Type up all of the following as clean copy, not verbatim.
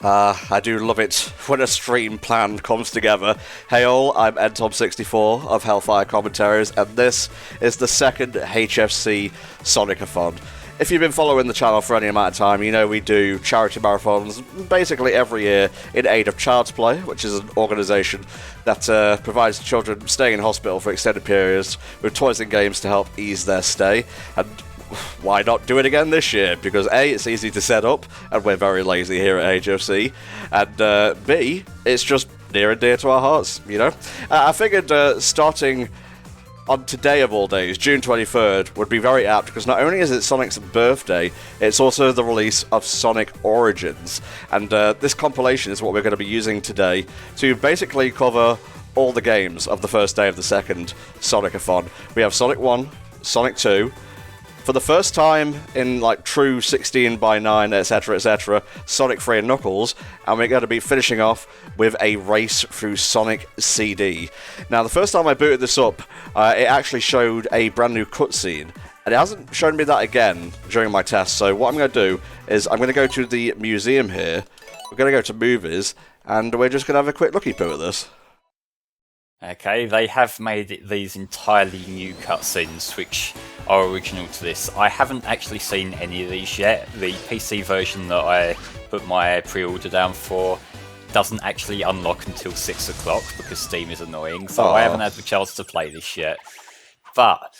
I do love it when a stream plan comes together. Hey all, I'm NTom64 of Hellfire Commentaries, and this is the second HFC Sonic-a-thon. If you've been following the channel for any amount of time, you know we do charity marathons basically every year in aid of Child's Play, which is an organisation that provides children staying in hospital for extended periods with toys and games to help ease their stay. And why not do it again this year? Because A, it's easy to set up, and we're very lazy here at HFC, and B, it's just near and dear to our hearts, you know? I figured starting on today of all days, June 23rd, would be very apt, because not only is it Sonic's birthday, it's also the release of Sonic Origins, and this compilation is what we're going to be using today to basically cover all the games of the first day of the second Sonic-a-thon. We have Sonic 1, Sonic 2, for the first time in like true 16:9, etc., Sonic 3 and Knuckles, and we're going to be finishing off with a race through Sonic CD. Now, the first time I booted this up, it actually showed a brand new cutscene, and it hasn't shown me that again during my test, so what I'm going to do is I'm going to go to the museum here, we're going to go to movies, and we're just going to have a quick looky poo at this. Okay, they have made these entirely new cutscenes which are original to this. I haven't actually seen any of these yet. The PC version that I put my pre-order down for doesn't actually unlock until 6 o'clock because Steam is annoying, so I haven't had the chance to play this yet. But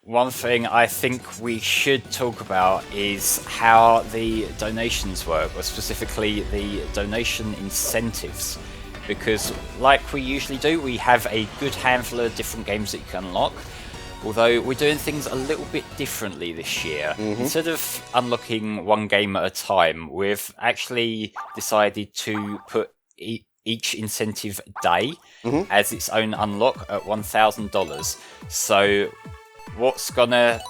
one thing I think we should talk about is how the donations work, or specifically the donation incentives. Because, like we usually do, we have a good handful of different games that you can unlock. Although we're doing things a little bit differently this year. Instead of unlocking one game at a time, we've actually decided to put each incentive day as its own unlock at $1,000. So what's gonna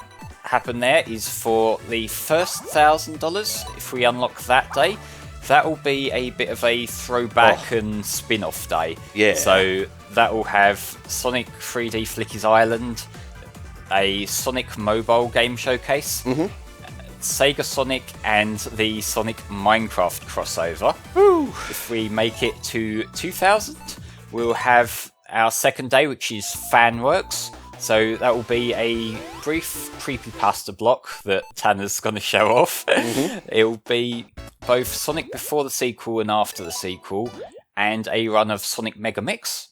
happen there is for the first $1,000, if we unlock that day, that will be a bit of a throwback and spin-off day. Yeah. So that will have Sonic 3D Flicky's Island, a Sonic mobile game showcase, Sega Sonic, and the Sonic Minecraft crossover. Woo. If we make it to 2000, we'll have our second day, which is Fanworks. So that will be a brief creepypasta block that Tanner's going to show off. It will be both Sonic before the sequel and after the sequel, and a run of Sonic Mega Mix.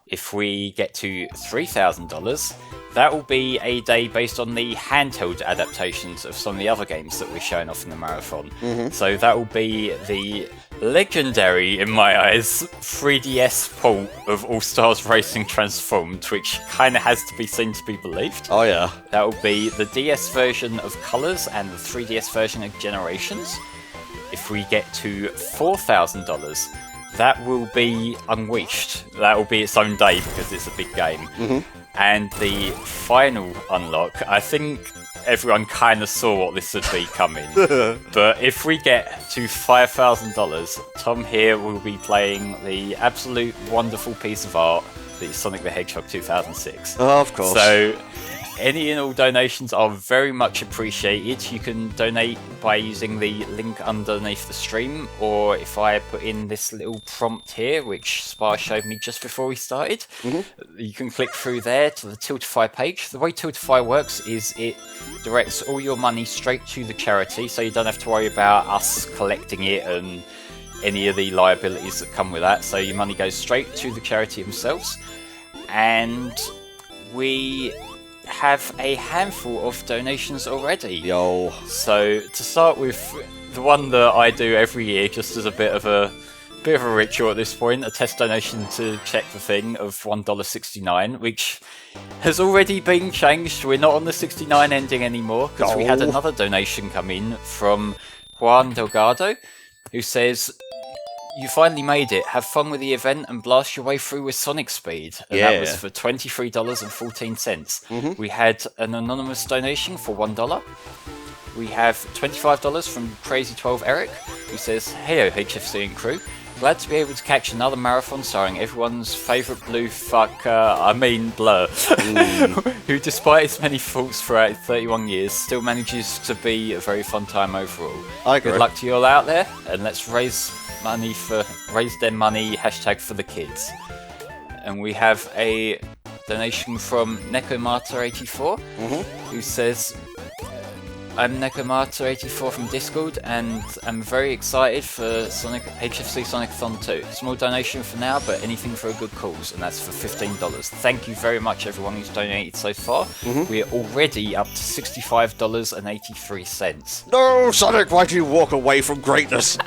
If we get to $3,000, that will be a day based on the handheld adaptations of some of the other games that we're showing off in the marathon. So that will be the legendary, in my eyes, 3DS port of All Stars Racing Transformed, which kind of has to be seen to be believed. Oh yeah. That will be the DS version of Colors and the 3DS version of Generations. If we get to $4,000, that will be Unleashed. That will be its own day because it's a big game. And the final unlock, I think everyone kind of saw what this would be coming. But if we get to $5,000, Tom here will be playing the absolute wonderful piece of art that is Sonic the Hedgehog 2006. Oh, of course. So any and all donations are very much appreciated. You can donate by using the link underneath the stream, or if I put in this little prompt here, which Spar showed me just before we started, you can click through there to the Tiltify page. The way Tiltify works is it directs all your money straight to the charity, so you don't have to worry about us collecting it and any of the liabilities that come with that. So your money goes straight to the charity themselves. And we have a handful of donations already. Yo. So to start with, the one that I do every year, just as a bit of a ritual at this point, a test donation to check the thing of $1.69, which has already been changed. We're not on the 69 ending anymore because we had another donation come in from Juan Delgado, who says, "You finally made it. Have fun with the event and blast your way through with Sonic Speed." And that was for $23.14. We had an anonymous donation for $1. We have $25 from Crazy12 Eric, who says, "Heyo HFC and crew. Glad to be able to catch another marathon starring everyone's favourite blue Blur, who despite his many faults throughout 31 years, still manages to be a very fun time overall. I agree. Good luck to you all out there, and let's raise raise their money, hashtag for the kids. And we have a donation from Nekomata84, who says, I'm Nekomata84 from Discord, and I'm very excited for HFC Sonic-a-thon 2. Small donation for now, but anything for a good cause, and that's for $15. Thank you very much, everyone who's donated so far. We're already up to $65.83. No, Sonic, why do you walk away from greatness?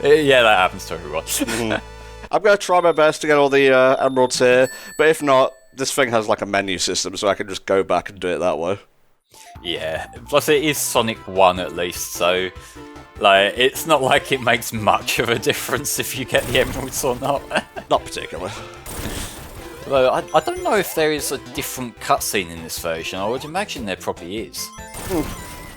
Yeah, that happens to everyone. I'm going to try my best to get all the emeralds here, but if not, this thing has like a menu system, so I can just go back and do it that way. Yeah, plus it is Sonic 1 at least, so like it's not like it makes much of a difference if you get the emeralds or not. Not particularly. Though I don't know if there is a different cutscene in this version. I would imagine there probably is.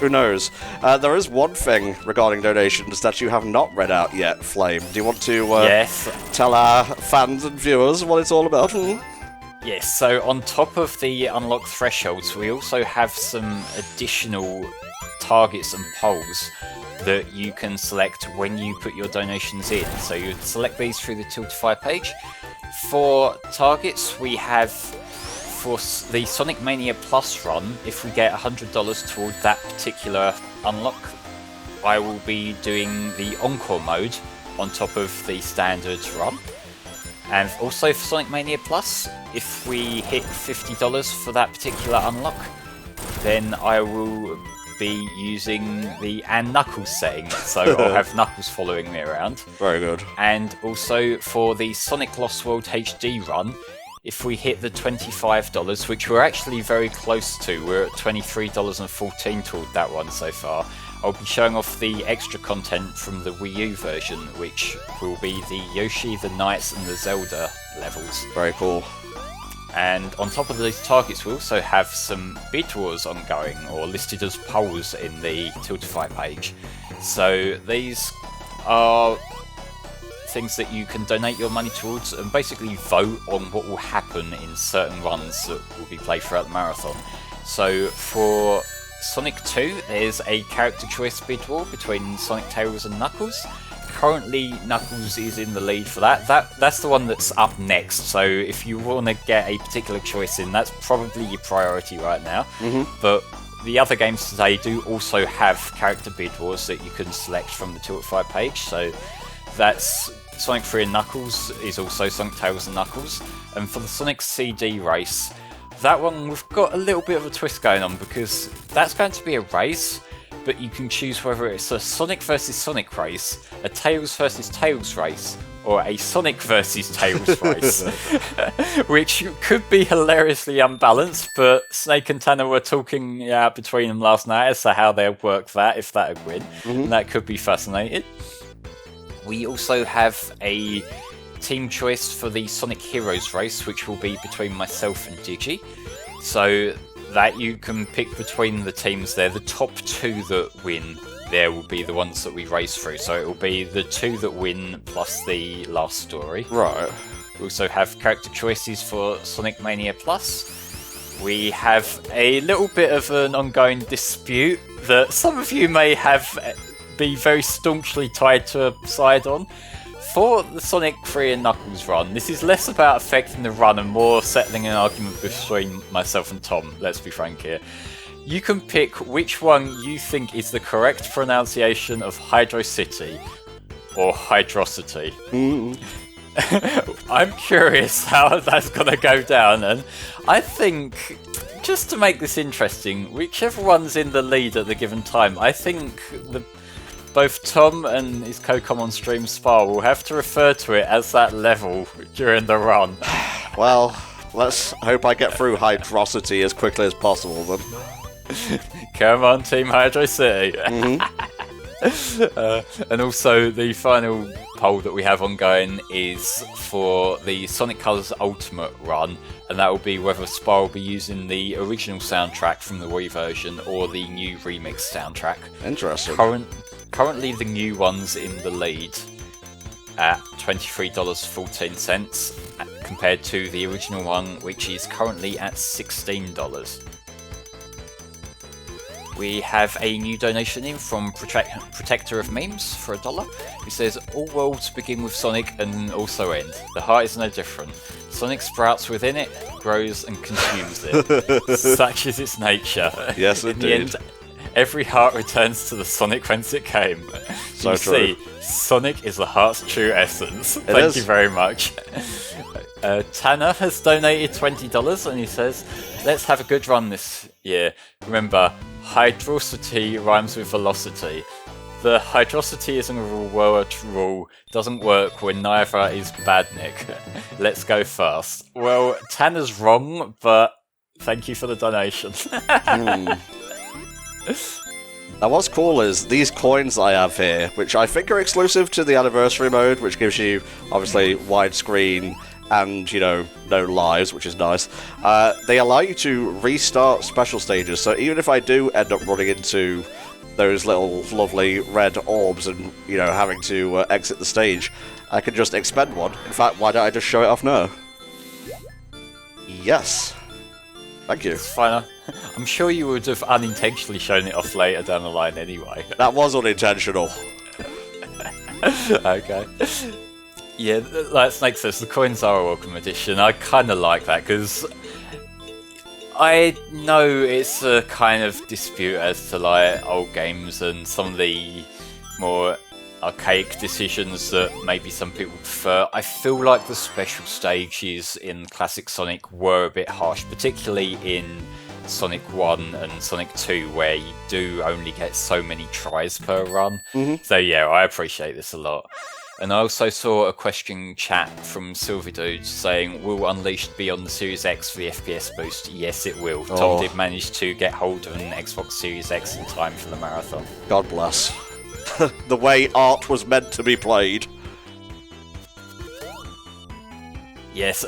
Who knows? There is one thing regarding donations that you have not read out yet, Flame. Do you want to yes. tell our fans and viewers what it's all about? Yes, so on top of the unlock thresholds, we also have some additional targets and polls that you can select when you put your donations in. So you'd select these through the Tiltify page. For targets, we have for the Sonic Mania Plus run, if we get $100 toward that particular unlock, I will be doing the Encore mode on top of the standard run. And also for Sonic Mania Plus, if we hit $50 for that particular unlock, then I will be using the and Knuckles setting, so I'll have Knuckles following me around. Very good. And also for the Sonic Lost World HD run, if we hit the $25, which we're actually very close to, we're at $23.14 toward that one so far, I'll be showing off the extra content from the Wii U version, which will be the Yoshi, the Knights, and the Zelda levels. Very cool. And on top of these targets, we also have some bid wars ongoing, or listed as polls in the Tiltify page. So these are things that you can donate your money towards and basically vote on what will happen in certain runs that will be played throughout the marathon. So for Sonic 2, there's a character choice bid war between Sonic, Tails and Knuckles. Currently, Knuckles is in the lead for that. That's the one that's up next, so if you want to get a particular choice in, that's probably your priority right now. But the other games today do also have character bid wars that you can select from the Tiltify page, so that's Sonic 3 and Knuckles is also Sonic, Tails and Knuckles. And for the Sonic CD race, that one we've got a little bit of a twist going on because that's going to be a race, but you can choose whether it's a Sonic versus Sonic race, a Tails versus Tails race, or a Sonic versus Tails race, which could be hilariously unbalanced, but Snake and Tanner were talking between them last night as to how they'd work that if that would win, and that could be fascinating. We also have a team choice for the Sonic Heroes race, which will be between myself and Digi. So that you can pick between the teams there. The top two that win there will be the ones that we race through. So it will be the two that win plus the last story. Right. We also have character choices for Sonic Mania Plus. We have a little bit of an ongoing dispute that some of you may have be very staunchly tied to a side on. For the Sonic 3 and Knuckles run, this is less about affecting the run and more settling an argument between myself and Tom, let's be frank here. You can pick which one you think is the correct pronunciation of Hydro City or Hydrocity. I'm curious how that's going to go down, and I think, just to make this interesting, whichever one's in the lead at the given time, I think both Tom and his co-com on stream Spa will have to refer to it as that level during the run. Well, let's hope I get through Hydrocity as quickly as possible then. Come on, Team Hydro City. And also the final poll that we have ongoing is for the Sonic Colors Ultimate run, and that will be whether Spa will be using the original soundtrack from the Wii version or the new remix soundtrack. Interesting. Currently the new one's in the lead at $23.14 compared to the original one, which is currently at $16. We have a new donation in from Protector of Memes for $1. He says, all worlds begin with Sonic and also end. The heart is no different. Sonic sprouts within it, grows and consumes it. Such is its nature. Yes, in indeed. the end, every heart returns to the Sonic whence it came. So you true. see, Sonic is the heart's true essence. Thank you very much. Tanner has donated $20 and he says, let's have a good run this year. Remember, hydrosity rhymes with velocity. The hydrosity isn't a rule, doesn't work when neither is Badnik. Let's go fast. Well, Tanner's wrong, but thank you for the donation. Now what's cool is these coins I have here, which I think are exclusive to the anniversary mode, which gives you, obviously, widescreen and, you know, no lives, which is nice. They allow you to restart special stages, so even if I do end up running into those little lovely red orbs and, you know, having to exit the stage, I can just expend one. In fact, why don't I just show it off now? Yes. Thank you. It's fine. I'm sure you would have unintentionally shown it off later down the line anyway. That was unintentional. Okay. Yeah, like Snake says, the coins are a welcome addition. I kind of like that because I know it's a kind of dispute as to like old games and some of the more archaic decisions that maybe some people prefer. I feel like the special stages in classic Sonic were a bit harsh, particularly in Sonic 1 and Sonic 2, where you do only get so many tries per run. So yeah, I appreciate this a lot. And I also saw a question chat from Silver Dude saying, will Unleashed be on the Series X for the FPS boost? Yes, it will. Tom did manage to get hold of an Xbox Series X in time for the marathon. God bless. The way art was meant to be played. Yes,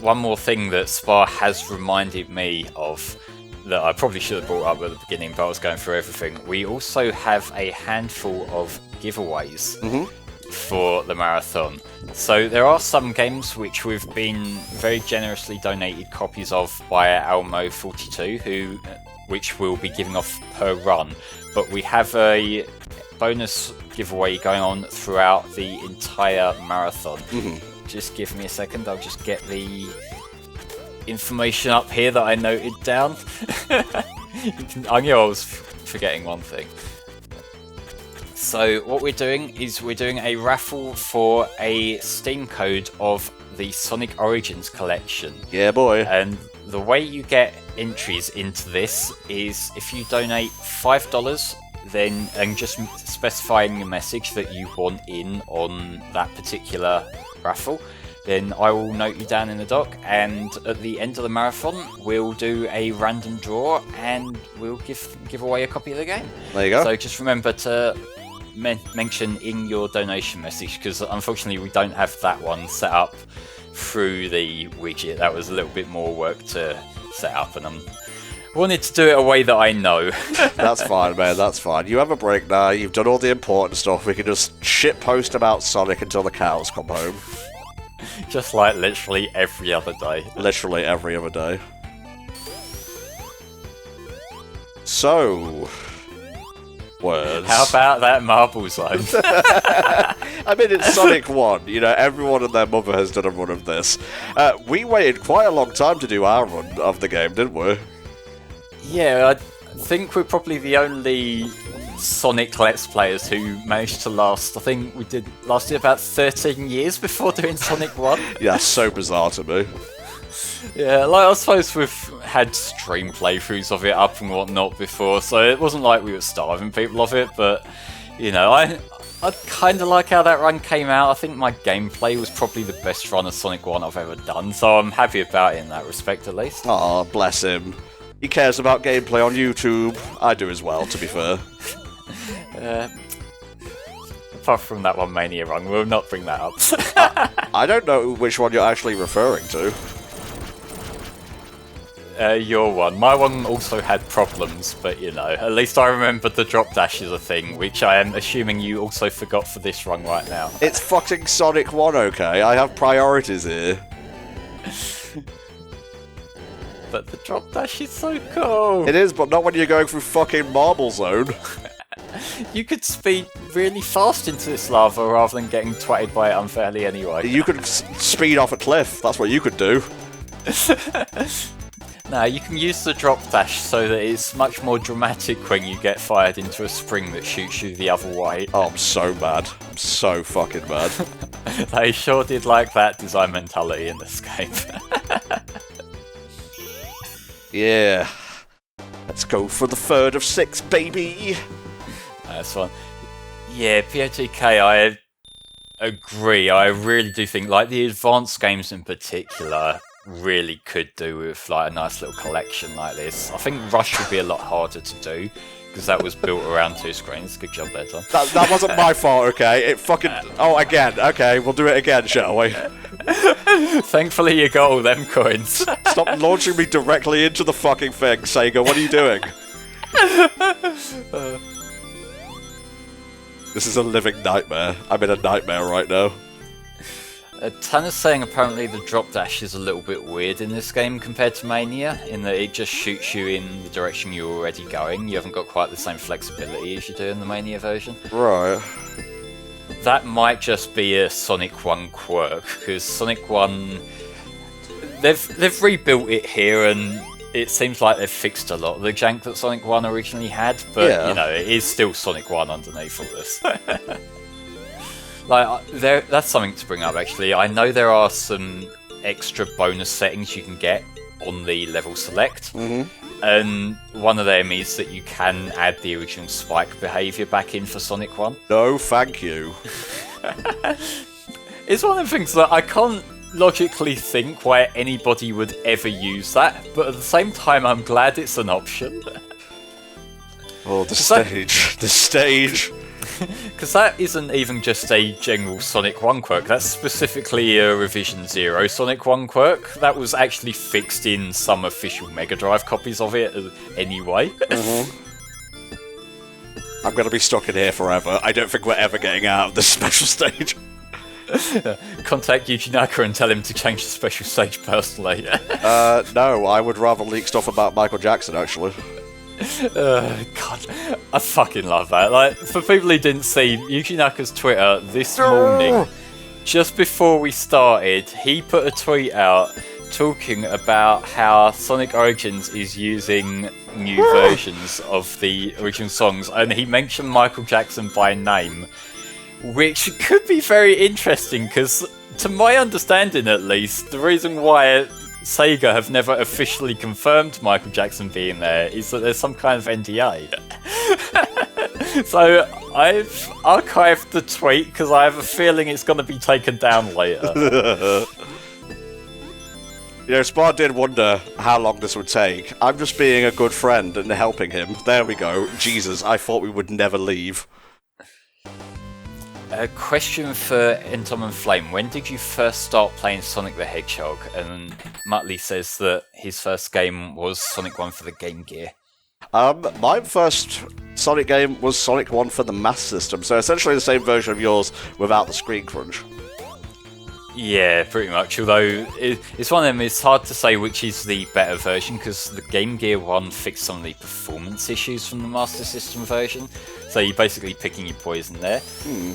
one more thing that Spar has reminded me of that I probably should have brought up at the beginning, but I was going through everything. We also have a handful of giveaways for the marathon. So there are some games which we've been very generously donated copies of by Almo42, which we'll be giving off per run. But we have a bonus giveaway going on throughout the entire marathon. Just give me a second, I'll just get the information up here that I noted down. I knew I was forgetting one thing. So what we're doing is we're doing a raffle for a Steam code of the Sonic Origins collection. Yeah, boy. And the way you get entries into this is if you donate $5, then and just specifying a message that you want in on that particular raffle, then I will note you down in the doc, and at the end of the marathon we'll do a random draw and we'll give away a copy of the game. There you go. So just remember to mention in your donation message, because unfortunately we don't have that one set up through the widget. That was a little bit more work to set up, and I wanted to do it a way that I know. That's fine, man, that's fine. You have a break now, you've done all the important stuff, we can just shitpost about Sonic until the cows come home. Just like literally every other day. Literally every other day. So... words. How about that marble zone? I mean, it's Sonic 1, you know, everyone and their mother has done a run of this. We waited quite a long time to do our run of the game, didn't we? Yeah, I think we're probably the only Sonic Let's Players who managed to last. I think we lasted about 13 years before doing Sonic 1. Yeah, so bizarre to me. Yeah, like I suppose we've had stream playthroughs of it up and whatnot before, so it wasn't like we were starving people of it, but, you know, I kind of like how that run came out. I think my gameplay was probably the best run of Sonic 1 I've ever done, so I'm happy about it in that respect at least. Aw, bless him. He cares about gameplay on YouTube. I do as well, to be fair. Apart from that one Mania run, we'll not bring that up. I don't know which one you're actually referring to. Your one. My one also had problems, but you know, at least I remembered the drop dash is a thing, which I am assuming you also forgot for this run right now. It's fucking Sonic 1, okay? I have priorities here. But the drop dash is so cool. It is, but not when you're going through fucking Marble Zone. You could speed really fast into this lava rather than getting twatted by it unfairly anyway. You could speed off a cliff. That's what you could do. No, you can use the drop dash so that it's much more dramatic when you get fired into a spring that shoots you the other way. Oh, I'm so mad. I'm so fucking mad. They sure did like that design mentality in this game. Yeah. Let's go for the third of 6, baby. That's fun. Yeah, POTK, I agree. I really do think, like, the advanced games in particular really could do with, like, a nice little collection like this. I think Rush would be a lot harder to do, because that was built around 2 screens. Good job there, Tom. That wasn't my fault, okay? It fucking... Oh, again. Okay, we'll do it again, shall we? Thankfully you got all them coins. Stop launching me directly into the fucking thing, Sega. What are you doing? This is a living nightmare. I'm in a nightmare right now. Tanner's saying apparently the drop dash is a little bit weird in this game compared to Mania, in that it just shoots you in the direction you're already going. You haven't got quite the same flexibility as you do in the Mania version. Right. That might just be a Sonic 1 quirk, because Sonic 1... They've rebuilt it here, and it seems like they've fixed a lot of the jank that Sonic 1 originally had, but, yeah. You know, it is still Sonic 1 underneath all this. Like, that's something to bring up, actually. I know there are some extra bonus settings you can get on the level select, and one of them is that you can add the original spike behaviour back in for Sonic 1. No, thank you. It's one of the things that I can't logically think why anybody would ever use that, but at the same time I'm glad it's an option. Oh, the stage. The stage. Because that isn't even just a general Sonic 1 quirk, that's specifically a Revision Zero Sonic 1 quirk. That was actually fixed in some official Mega Drive copies of it anyway. I'm going to be stuck in here forever. I don't think we're ever getting out of this special stage. Contact Yuji Naka and tell him to change the special stage personally. No, I would rather leak stuff about Michael Jackson, actually. God, I fucking love that. Like, for people who didn't see Yuji Naka's Twitter this morning, just before we started, he put a tweet out talking about how Sonic Origins is using new versions of the original songs, and he mentioned Michael Jackson by name, which could be very interesting, because to my understanding at least, the reason why Sega have never officially confirmed Michael Jackson being there is that there's some kind of NDA. So I've archived the tweet because I have a feeling it's going to be taken down later. You know, Spar did wonder how long this would take. I'm just being a good friend and helping him. There we go. Jesus, I thought we would never leave. A question for Entom and Flame. When did you first start playing Sonic the Hedgehog? And Muttley says that his first game was Sonic 1 for the Game Gear. My first Sonic game was Sonic 1 for the Master System, so essentially the same version of yours without the screen crunch. Yeah, pretty much. Although it's one of them, it's hard to say which is the better version, because the Game Gear one fixed some of the performance issues from the Master System version. So you're basically picking your poison there.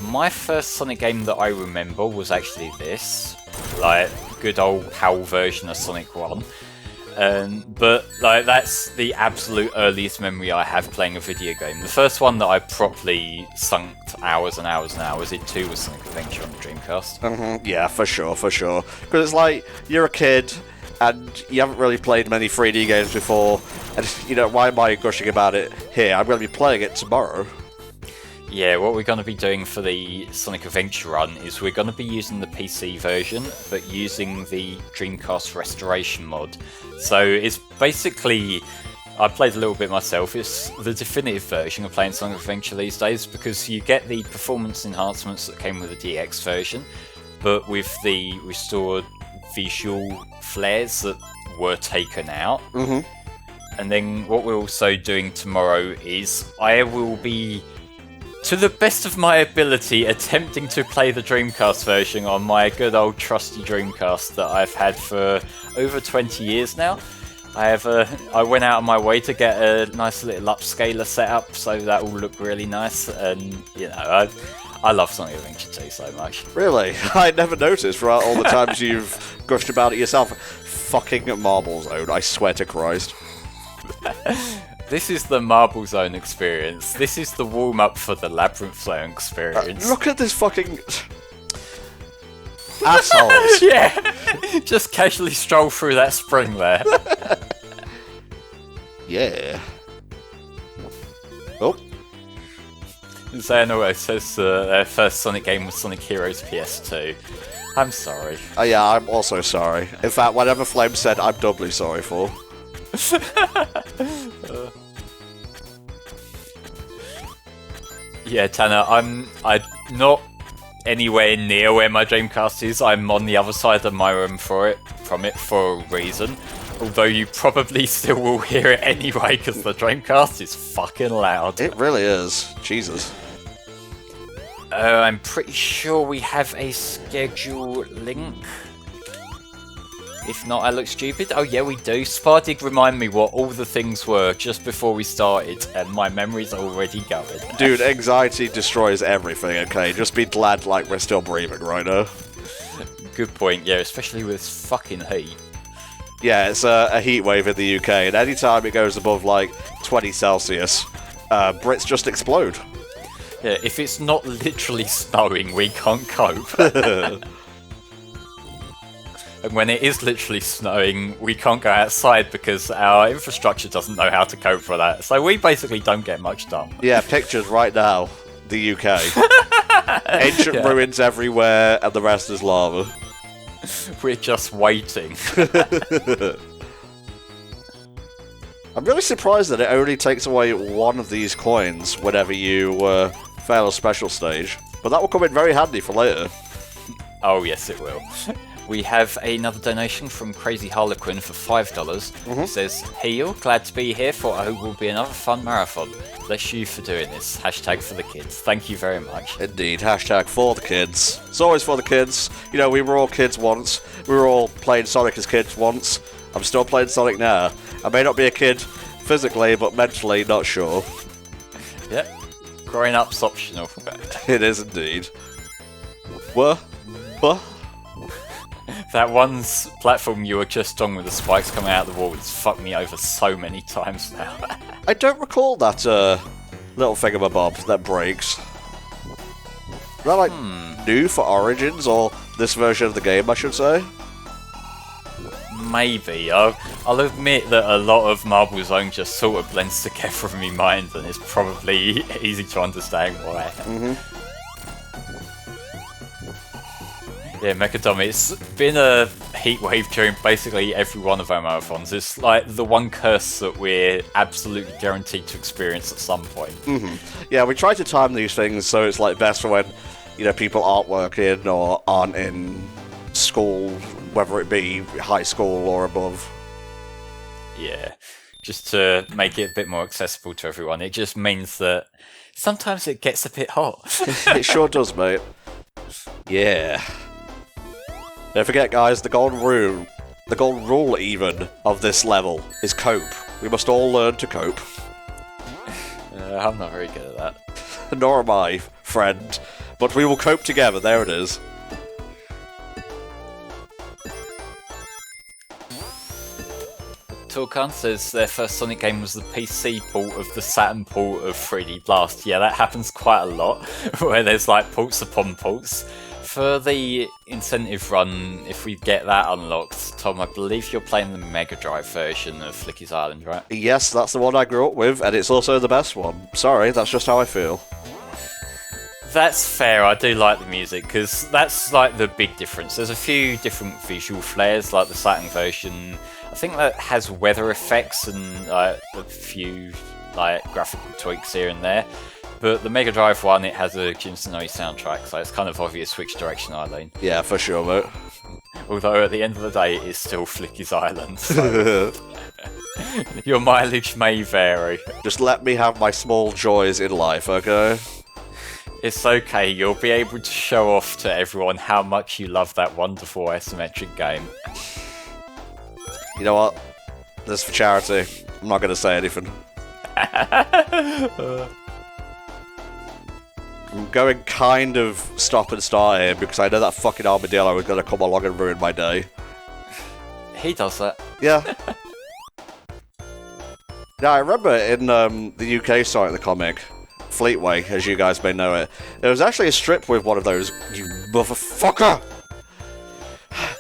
My first Sonic game that I remember was actually this, like good old PAL version of Sonic 1. But like that's the absolute earliest memory I have playing a video game. The first one that I properly sunk hours and hours and hours into was Sonic Adventure on the Dreamcast. Yeah, for sure. Because it's like, you're a kid, and you haven't really played many 3D games before, and, you know, why am I gushing about it here? I'm going to be playing it tomorrow. Yeah, what we're going to be doing for the Sonic Adventure run is we're going to be using the PC version, but using the Dreamcast restoration mod. So it's basically, I played a little bit myself, it's the definitive version of playing Sonic Adventure these days, because you get the performance enhancements that came with the DX version, but with the restored visual flares that were taken out. And then what we're also doing tomorrow is I will be, to the best of my ability, attempting to play the Dreamcast version on my good old trusty Dreamcast that I've had for over 20 years now. I went out of my way to get a nice little upscaler set up, so that will look really nice. And you know, I love Sonic Adventure 2 so much. Really? I never noticed throughout all the times you've gushed about it yourself. Fucking Marble Zone, I swear to Christ. This is the Marble Zone experience. This is the warm-up for the Labyrinth Zone experience. Look at this fucking... assholes. Yeah, just casually stroll through that spring there. Yeah. Oh. Xanoi says their first Sonic game was Sonic Heroes PS2. I'm sorry. Oh yeah, I'm also sorry. In fact, whatever Flame said, I'm doubly sorry for. Yeah, Tanner, I'm not anywhere near where my Dreamcast is. I'm on the other side of my room from it for a reason. Although you probably still will hear it anyway, because the Dreamcast is fucking loud. It really is. Jesus. I'm pretty sure we have a schedule link. If not, I look stupid. Oh yeah, we do. Spar did remind me what all the things were just before we started, and my memory's already going. Dude, anxiety destroys everything, okay? Just be glad like we're still breathing right now. Good point, yeah, especially with fucking heat. Yeah, it's a heat wave in the UK, and anytime it goes above like 20 Celsius, Brits just explode. Yeah, if it's not literally snowing, we can't cope. And when it is literally snowing, we can't go outside because our infrastructure doesn't know how to cope for that. So we basically don't get much done. Yeah, pictures right now. The UK. Ancient ruins everywhere, and the rest is lava. We're just waiting. I'm really surprised that it only takes away one of these coins whenever you fail a special stage. But that will come in very handy for later. Oh yes, it will. We have another donation from Crazy Harlequin for $5. It says, "Hey, glad to be here for I hope will be another fun marathon. Bless you for doing this. Hashtag for the kids." Thank you very much. Indeed, hashtag for the kids. It's always for the kids. You know, we were all kids once. We were all playing Sonic as kids once. I'm still playing Sonic now. I may not be a kid physically, but mentally, not sure. Yep. Growing up's optional. It is indeed. What? That one platform you were just on with the spikes coming out of the wall has fucked me over so many times now. I don't recall that little thingamabob that breaks. Is that like new for Origins, or this version of the game, I should say? Maybe. I'll admit that a lot of Marble Zone just sort of blends together in my mind, and it's probably easy to understand why. Yeah, Mechadom, it's been a heatwave during basically every one of our marathons. It's like the one curse that we're absolutely guaranteed to experience at some point. Yeah, we try to time these things so it's like best for when, you know, people aren't working or aren't in school, whether it be high school or above. Yeah, just to make it a bit more accessible to everyone. It just means that sometimes it gets a bit hot. It sure does, mate. Yeah. Don't forget, guys, the golden rule even of this level is cope. We must all learn to cope. I'm not very good at that. Nor am I, friend. But we will cope together, there it is. Torkan says their first Sonic game was the PC port of the Saturn port of 3D Blast. Yeah, that happens quite a lot, where there's like ports upon ports. For the incentive run, if we get that unlocked, Tom, I believe you're playing the Mega Drive version of Flicky's Island, right? Yes, that's the one I grew up with, and it's also the best one. Sorry, that's just how I feel. That's fair, I do like the music, because that's like the big difference. There's a few different visual flares, like the Saturn version. I think that has weather effects and a few like graphical tweaks here and there. But the Mega Drive one, it has a Jim Sonoi soundtrack, so it's kind of obvious which direction I lean. Yeah, for sure, mate. Although at the end of the day, it's still Flicky's Island, so your mileage may vary. Just let me have my small joys in life, okay? It's okay, you'll be able to show off to everyone how much you love that wonderful isometric game. You know what? This is for charity. I'm not going to say anything. I'm going kind of stop and start here because I know that fucking armadillo is going to come along and ruin my day. He does that. Yeah. Yeah, I remember in the UK Sonic the comic, Fleetway, as you guys may know it, there was actually a strip with one of those, you motherfucker!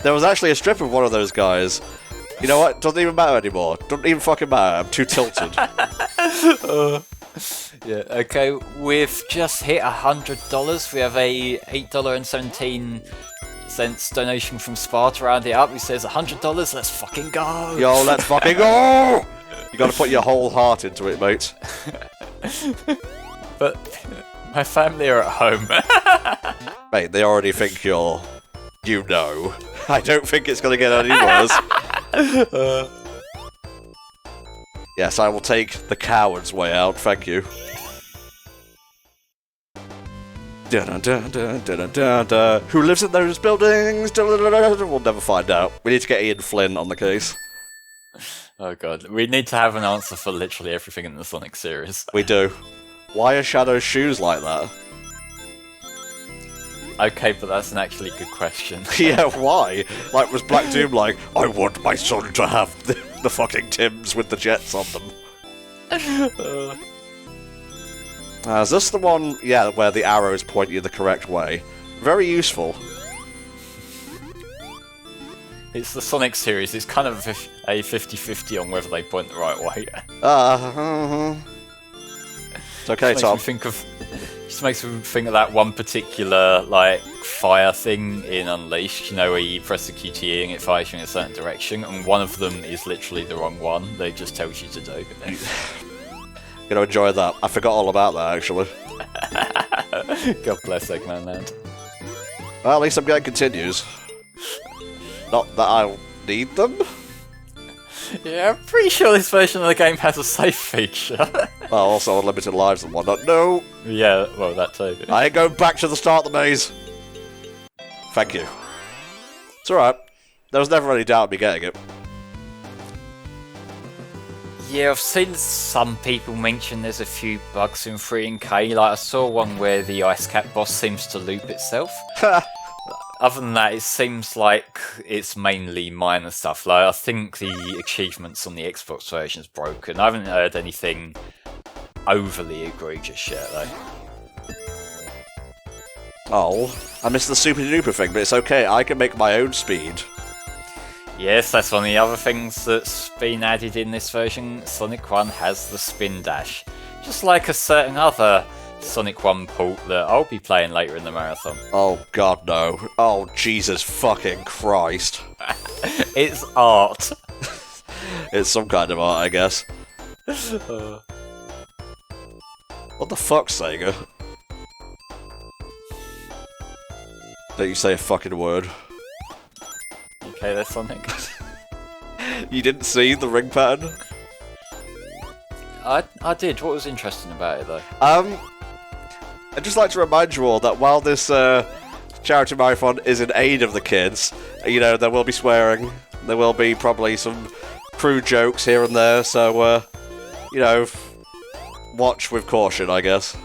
There was actually a strip with one of those guys. You know what? Doesn't even matter anymore. Doesn't even fucking matter. I'm too tilted. Yeah, okay, we've just hit $100. We have a $8.17 donation from Spa to round it up. He says $100, let's fucking go! Yo, let's fucking go! You gotta put your whole heart into it, mate. But my family are at home. Mate, they already think you're... You know. I don't think it's gonna get any worse. Yes, I will take the coward's way out, thank you. Who lives in those buildings? We'll never find out. We need to get Ian Flynn on the case. Oh god, we need to have an answer for literally everything in the Sonic series. We do. Why are Shadow's shoes like that? Okay, but that's an actually good question. Yeah, why? Like, was Black Doom like, I want my son to have the fucking Timbs with the jets on them? Is this the one, yeah, where the arrows point you the correct way? Very useful. It's the Sonic series, it's kind of a 50-50 on whether they point the right way. It's okay, Tom. Just makes me think of that one particular, like, fire thing in Unleashed, you know, where you press the QTE and it fires you in a certain direction, and one of them is literally the wrong one, that it just tells you to do. Gonna enjoy that. I forgot all about that, actually. God bless Eggman Land. Well, at least I'm getting continues. Not that I'll need them. Yeah, I'm pretty sure this version of the game has a save feature. Well, also unlimited lives and whatnot. No! Yeah, well, that too. I ain't going back to the start of the maze. Thank you. It's alright. There was never any doubt of me getting it. Yeah, I've seen some people mention there's a few bugs in 3 and K. Like, I saw one where the Ice Cap boss seems to loop itself. Other than that, it seems like it's mainly minor stuff. Like, I think the achievements on the Xbox version is broken. I haven't heard anything overly egregious yet, though. Oh, I missed the super duper thing, but it's okay. I can make my own speed. Yes, that's one of the other things that's been added in this version. Sonic 1 has the spin dash. Just like a certain other Sonic 1 port that I'll be playing later in the marathon. Oh god, no. Oh, Jesus fucking Christ. It's art. It's some kind of art, I guess. What the fuck, Sega? Don't you say a fucking word. Okay, there's Sonic. You didn't see the ring pattern? I did. What was interesting about it, though? I'd just like to remind you all that while this charity marathon is in aid of the kids, you know, there will be swearing, there will be probably some crude jokes here and there, so, you know, watch with caution, I guess.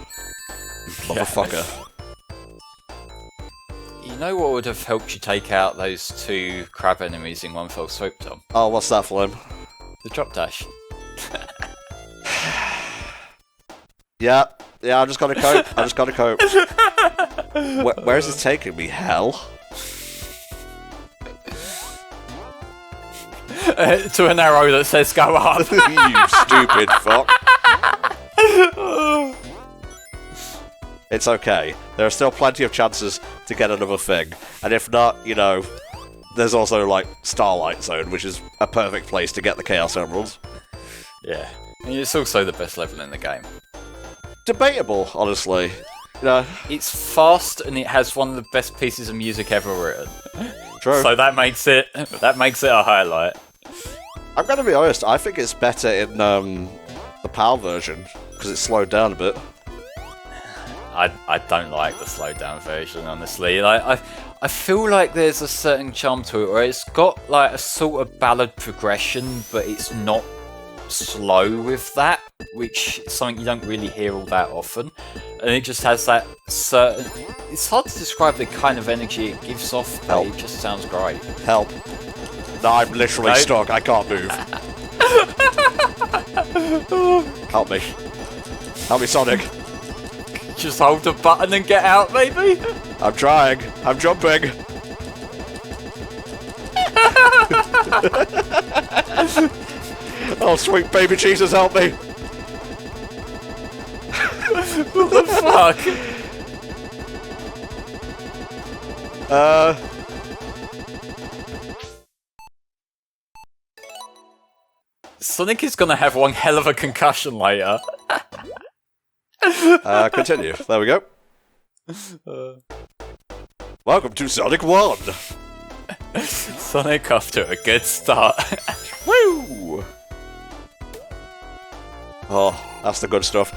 Motherfucker. You know what would have helped you take out those 2 crab enemies in one fell swoop, Tom? Oh, what's that, Flynn? The drop dash. Yeah, I just gotta cope. I just gotta cope. Where is this taking me? Hell? To an arrow that says go up. You stupid fuck. It's okay. There are still plenty of chances to get another thing. And if not, you know, there's also, like, Starlight Zone, which is a perfect place to get the Chaos Emeralds. Yeah. And it's also the best level in the game. Debatable, honestly. You know, it's fast and it has one of the best pieces of music ever written. True. So that makes it a highlight. I'm gonna be honest, I think it's better in the PAL version, because it's slowed down a bit. I don't like the slowed down version, honestly. Like, I feel like there's a certain charm to it where it's got like a sort of ballad progression, but it's not slow with that, which is something you don't really hear all that often. And it just has that certain... It's hard to describe the kind of energy it gives off, but Help. it just sounds great. Help. No, I'm literally stuck. I can't move. Help me. Help me, Sonic. Just hold the button and get out, maybe? I'm trying. I'm jumping. Oh, sweet baby Jesus, help me. What the fuck? Sonic is gonna have one hell of a concussion later. Continue. There we go. Welcome to Sonic 1. Sonic off to a good start. Woo! Oh, that's the good stuff.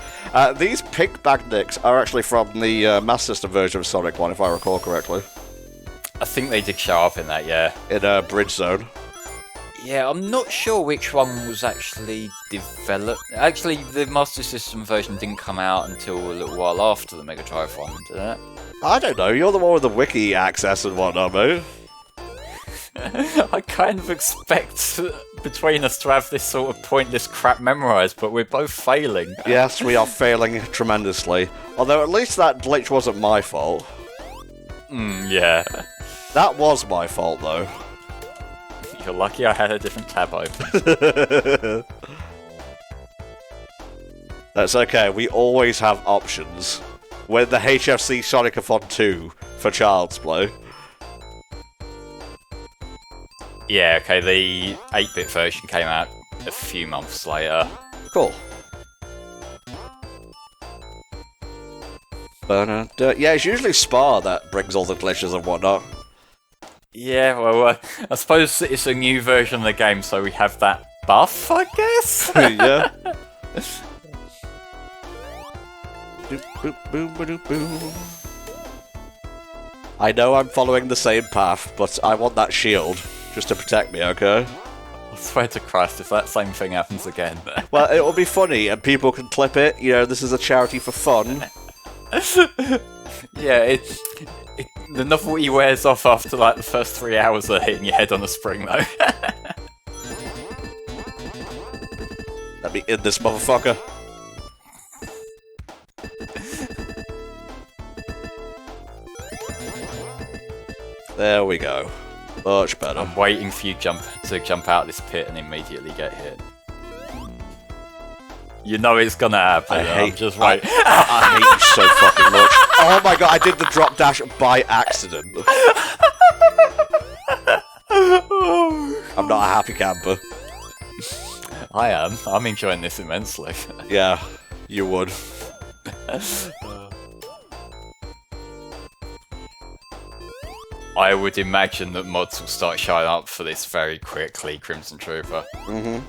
These pink magnets are actually from the Master System version of Sonic 1, if I recall correctly. I think they did show up in that, yeah. In Bridge Zone. Yeah, I'm not sure which one was actually developed. Actually, the Master System version didn't come out until a little while after the Mega Drive one, did it? I don't know, you're the one with the wiki access and whatnot, mate. I kind of expect between us to have this sort of pointless crap memorised, but we're both failing. Yes, we are failing tremendously. Although at least that glitch wasn't my fault. Yeah. That was my fault, though. You're lucky I had a different tab open. That's okay, we always have options. We're the HFC Sonic-a-thon 2 for Child's Play. Yeah, okay, the 8-bit version came out a few months later. Cool. But, yeah, it's usually Spar that brings all the glitches and whatnot. Yeah, well, I suppose it's a new version of the game, so we have that buff, I guess? Yeah. Doop, boop, boom, ba-doop, boom. I know I'm following the same path, but I want that shield just to protect me, okay? I swear to Christ, if that same thing happens again. Well, it will be funny, and people can clip it. You know, this is a charity for fun. Yeah, the novelty wears off after like the first 3 hours of hitting your head on a spring, though. Let me in this motherfucker. There we go. Much better. I'm waiting for you to jump out of this pit and immediately get hit. You know it's gonna happen. I hate you so fucking much. Oh my god, I did the drop dash by accident. I'm not a happy camper. I am. I'm enjoying this immensely. Yeah, you would. I would imagine that mods will start showing up for this very quickly, Crimson Trooper. I'm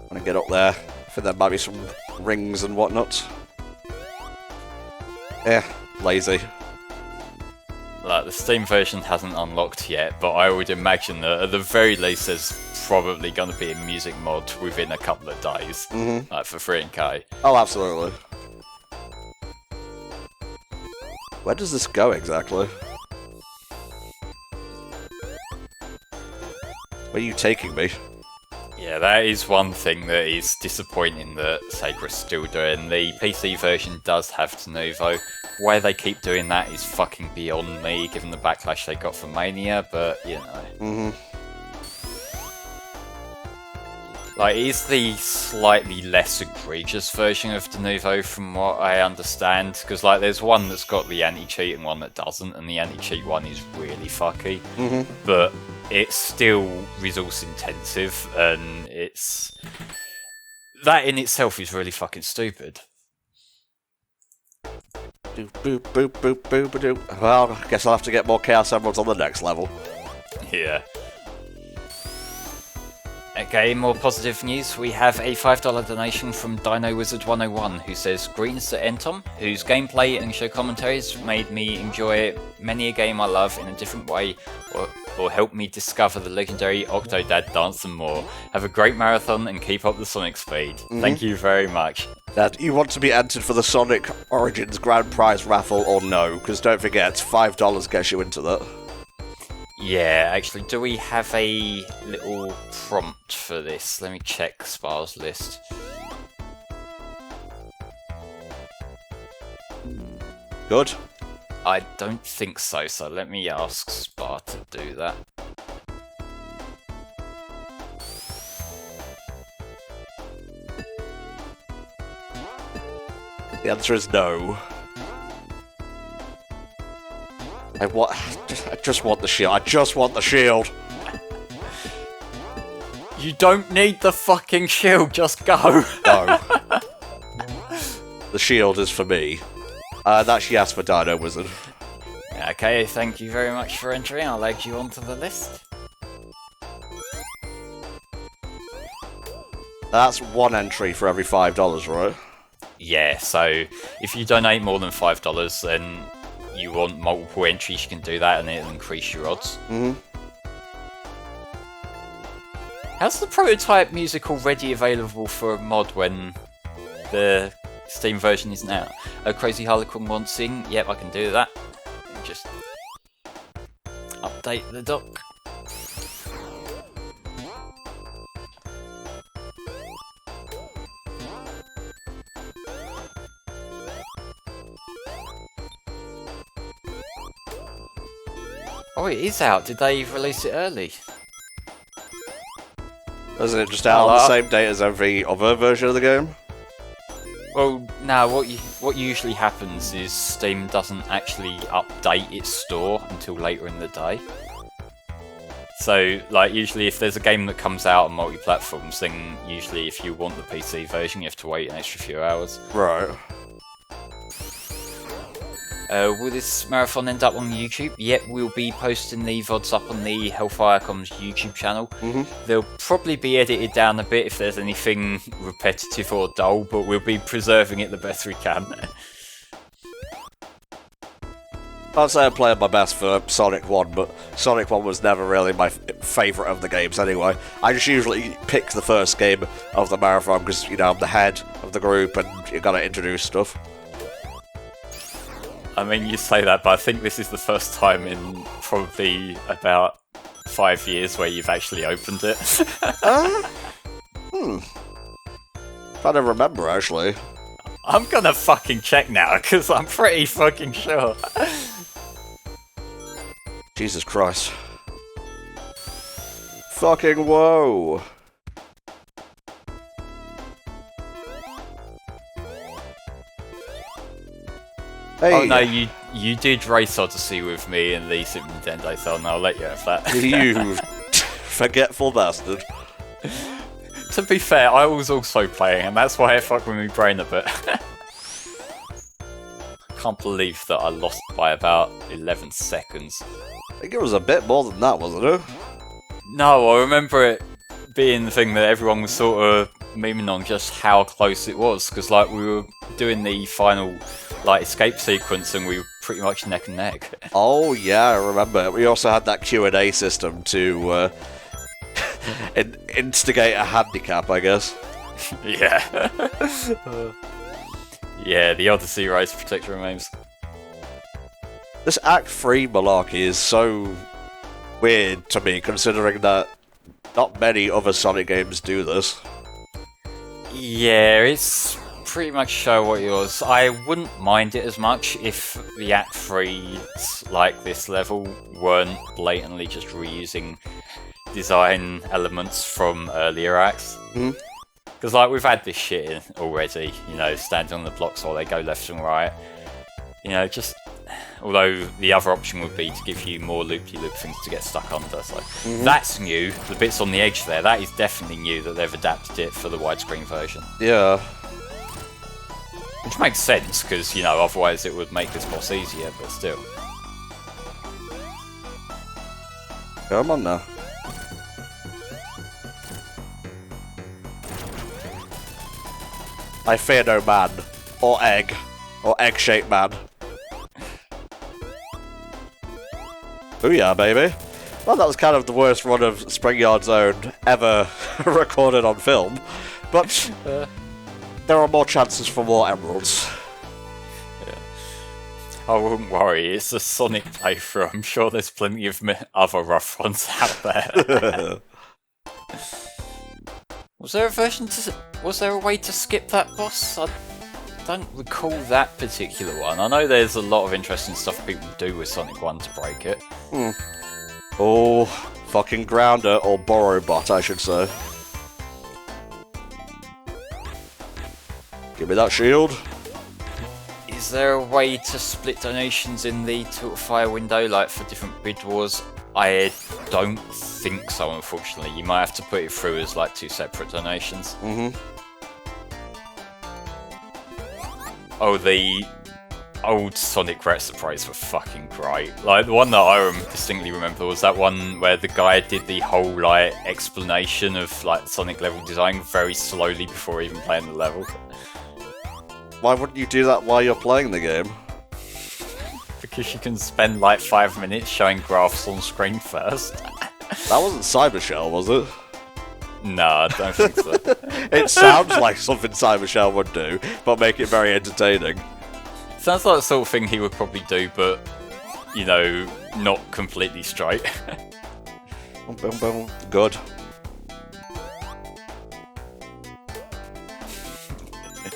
gonna get up there. I think there might be some rings and whatnot. Lazy. Like, the Steam version hasn't unlocked yet, but I would imagine that at the very least there's probably going to be a music mod within a couple of days, like for 3K. Oh, absolutely. Where does this go exactly? Where are you taking me? Yeah, that is one thing that is disappointing that Sacred's still doing. The PC version does have Tenuvo. Why they keep doing that is fucking beyond me, given the backlash they got from Mania, but, you know. Like, it is the slightly less egregious version of Tenuvo from what I understand, because, like, there's one that's got the anti-cheat and one that doesn't, and the anti-cheat one is really fucky. But it's still resource intensive, and it's... that in itself is really fucking stupid. Doop, boop, boop, boop, boop, boop. Well, I guess I'll have to get more Chaos Emeralds on the next level. Yeah. Okay, more positive news. We have a $5 donation from Dino Wizard 101 who says, "Greetings to Entom, whose gameplay and show commentaries made me enjoy many a game I love in a different way, or helped me discover the legendary Octodad dance and more. Have a great marathon and keep up the Sonic speed." Thank you very much. That you want to be entered for the Sonic Origins Grand Prize raffle or no? Because don't forget, $5 gets you into that. Yeah, actually, do we have a little prompt for this? Let me check Spar's list. Good. I don't think so, so let me ask Spar to do that. The answer is no. I just want the shield. I just want the shield. You don't need the fucking shield, just go. No. The shield is for me. That's yes for Dino Wizard. Okay, thank you very much for entering. I'll add you onto the list. That's one entry for every $5, right? Yeah, so if you donate more than $5, then you want multiple entries, you can do that and it'll increase your odds. How's the prototype music already available for a mod when the Steam version isn't out? A Crazy Harlequin wants sing. Yep, I can do that. Just update the dock. Oh, it is out. Did they release it early? Isn't it just out on the same date as every other version of the game? Well, no, what usually happens is Steam doesn't actually update its store until later in the day. So, like, usually if there's a game that comes out on multi-platforms, then usually if you want the PC version, you have to wait an extra few hours. Right. Will this marathon end up on YouTube? Yep, we'll be posting the VODs up on the HellfireComms YouTube channel. They'll probably be edited down a bit if there's anything repetitive or dull, but we'll be preserving it the best we can. I'd say I'm playing my best for Sonic 1, but Sonic 1 was never really my favourite of the games anyway. I just usually pick the first game of the marathon because, you know, I'm the head of the group and you gotta introduce stuff. I mean, you say that, but I think this is the first time in probably about 5 years where you've actually opened it. Trying to remember, actually. I'm gonna fucking check now, because I'm pretty fucking sure. Jesus Christ. Fucking whoa. Hey. Oh no, you did Race Odyssey with me in the Super Nintendo, so I'll let you have that. You forgetful bastard. To be fair, I was also playing, and that's why it fucked with my brain a bit. Can't believe that I lost by about 11 seconds. I think it was a bit more than that, wasn't it? No, I remember it being the thing that everyone was sort of memeing on just how close it was, because like we were doing the final like escape sequence and we were pretty much neck and neck. Oh yeah, I remember. We also had that Q&A system to instigate a handicap, I guess. Yeah. Yeah, the Odyssey Race Protector remains. This Act 3 malarkey is so weird to me, considering that not many other Sonic games do this. Yeah, it's pretty much show what yours. I wouldn't mind it as much if the Act 3s like this level weren't blatantly just reusing design elements from earlier acts. Because like we've had this shit in already, you know, standing on the blocks while they go left and right. You know, just although the other option would be to give you more loopy-loop things to get stuck under. So that's new. The bits on the edge there, that is definitely new that they've adapted it for the widescreen version. Yeah. Which makes sense, because, you know, otherwise it would make this boss easier, but still. Come on now. I fear no man. Or egg. Or egg-shaped man. Booyah, baby. Well, that was kind of the worst run of Springyard Zone ever recorded on film. But there are more chances for more emeralds. I wouldn't worry, it's a Sonic playthrough. I'm sure there's plenty of other rough ones out there. Was there a way to skip that boss? I don't recall that particular one. I know there's a lot of interesting stuff people do with Sonic 1 to break it. Oh, fucking Grounder, or Borrowbot, I should say. Give me that shield. Is there a way to split donations in the Tiltify window, like for different bid wars? I don't think so, unfortunately. You might have to put it through as like 2 separate donations. Oh, the old Sonic recipes were fucking great. Like, the one that I distinctly remember was that one where the guy did the whole, like, explanation of, like, Sonic level design very slowly before even playing the level. Why wouldn't you do that while you're playing the game? Because you can spend like 5 minutes showing graphs on screen first. That wasn't Cybershell, was it? No, I don't think so. It sounds like something Cybershell would do, but make it very entertaining. Sounds like the sort of thing he would probably do, but, you know, not completely straight. Good.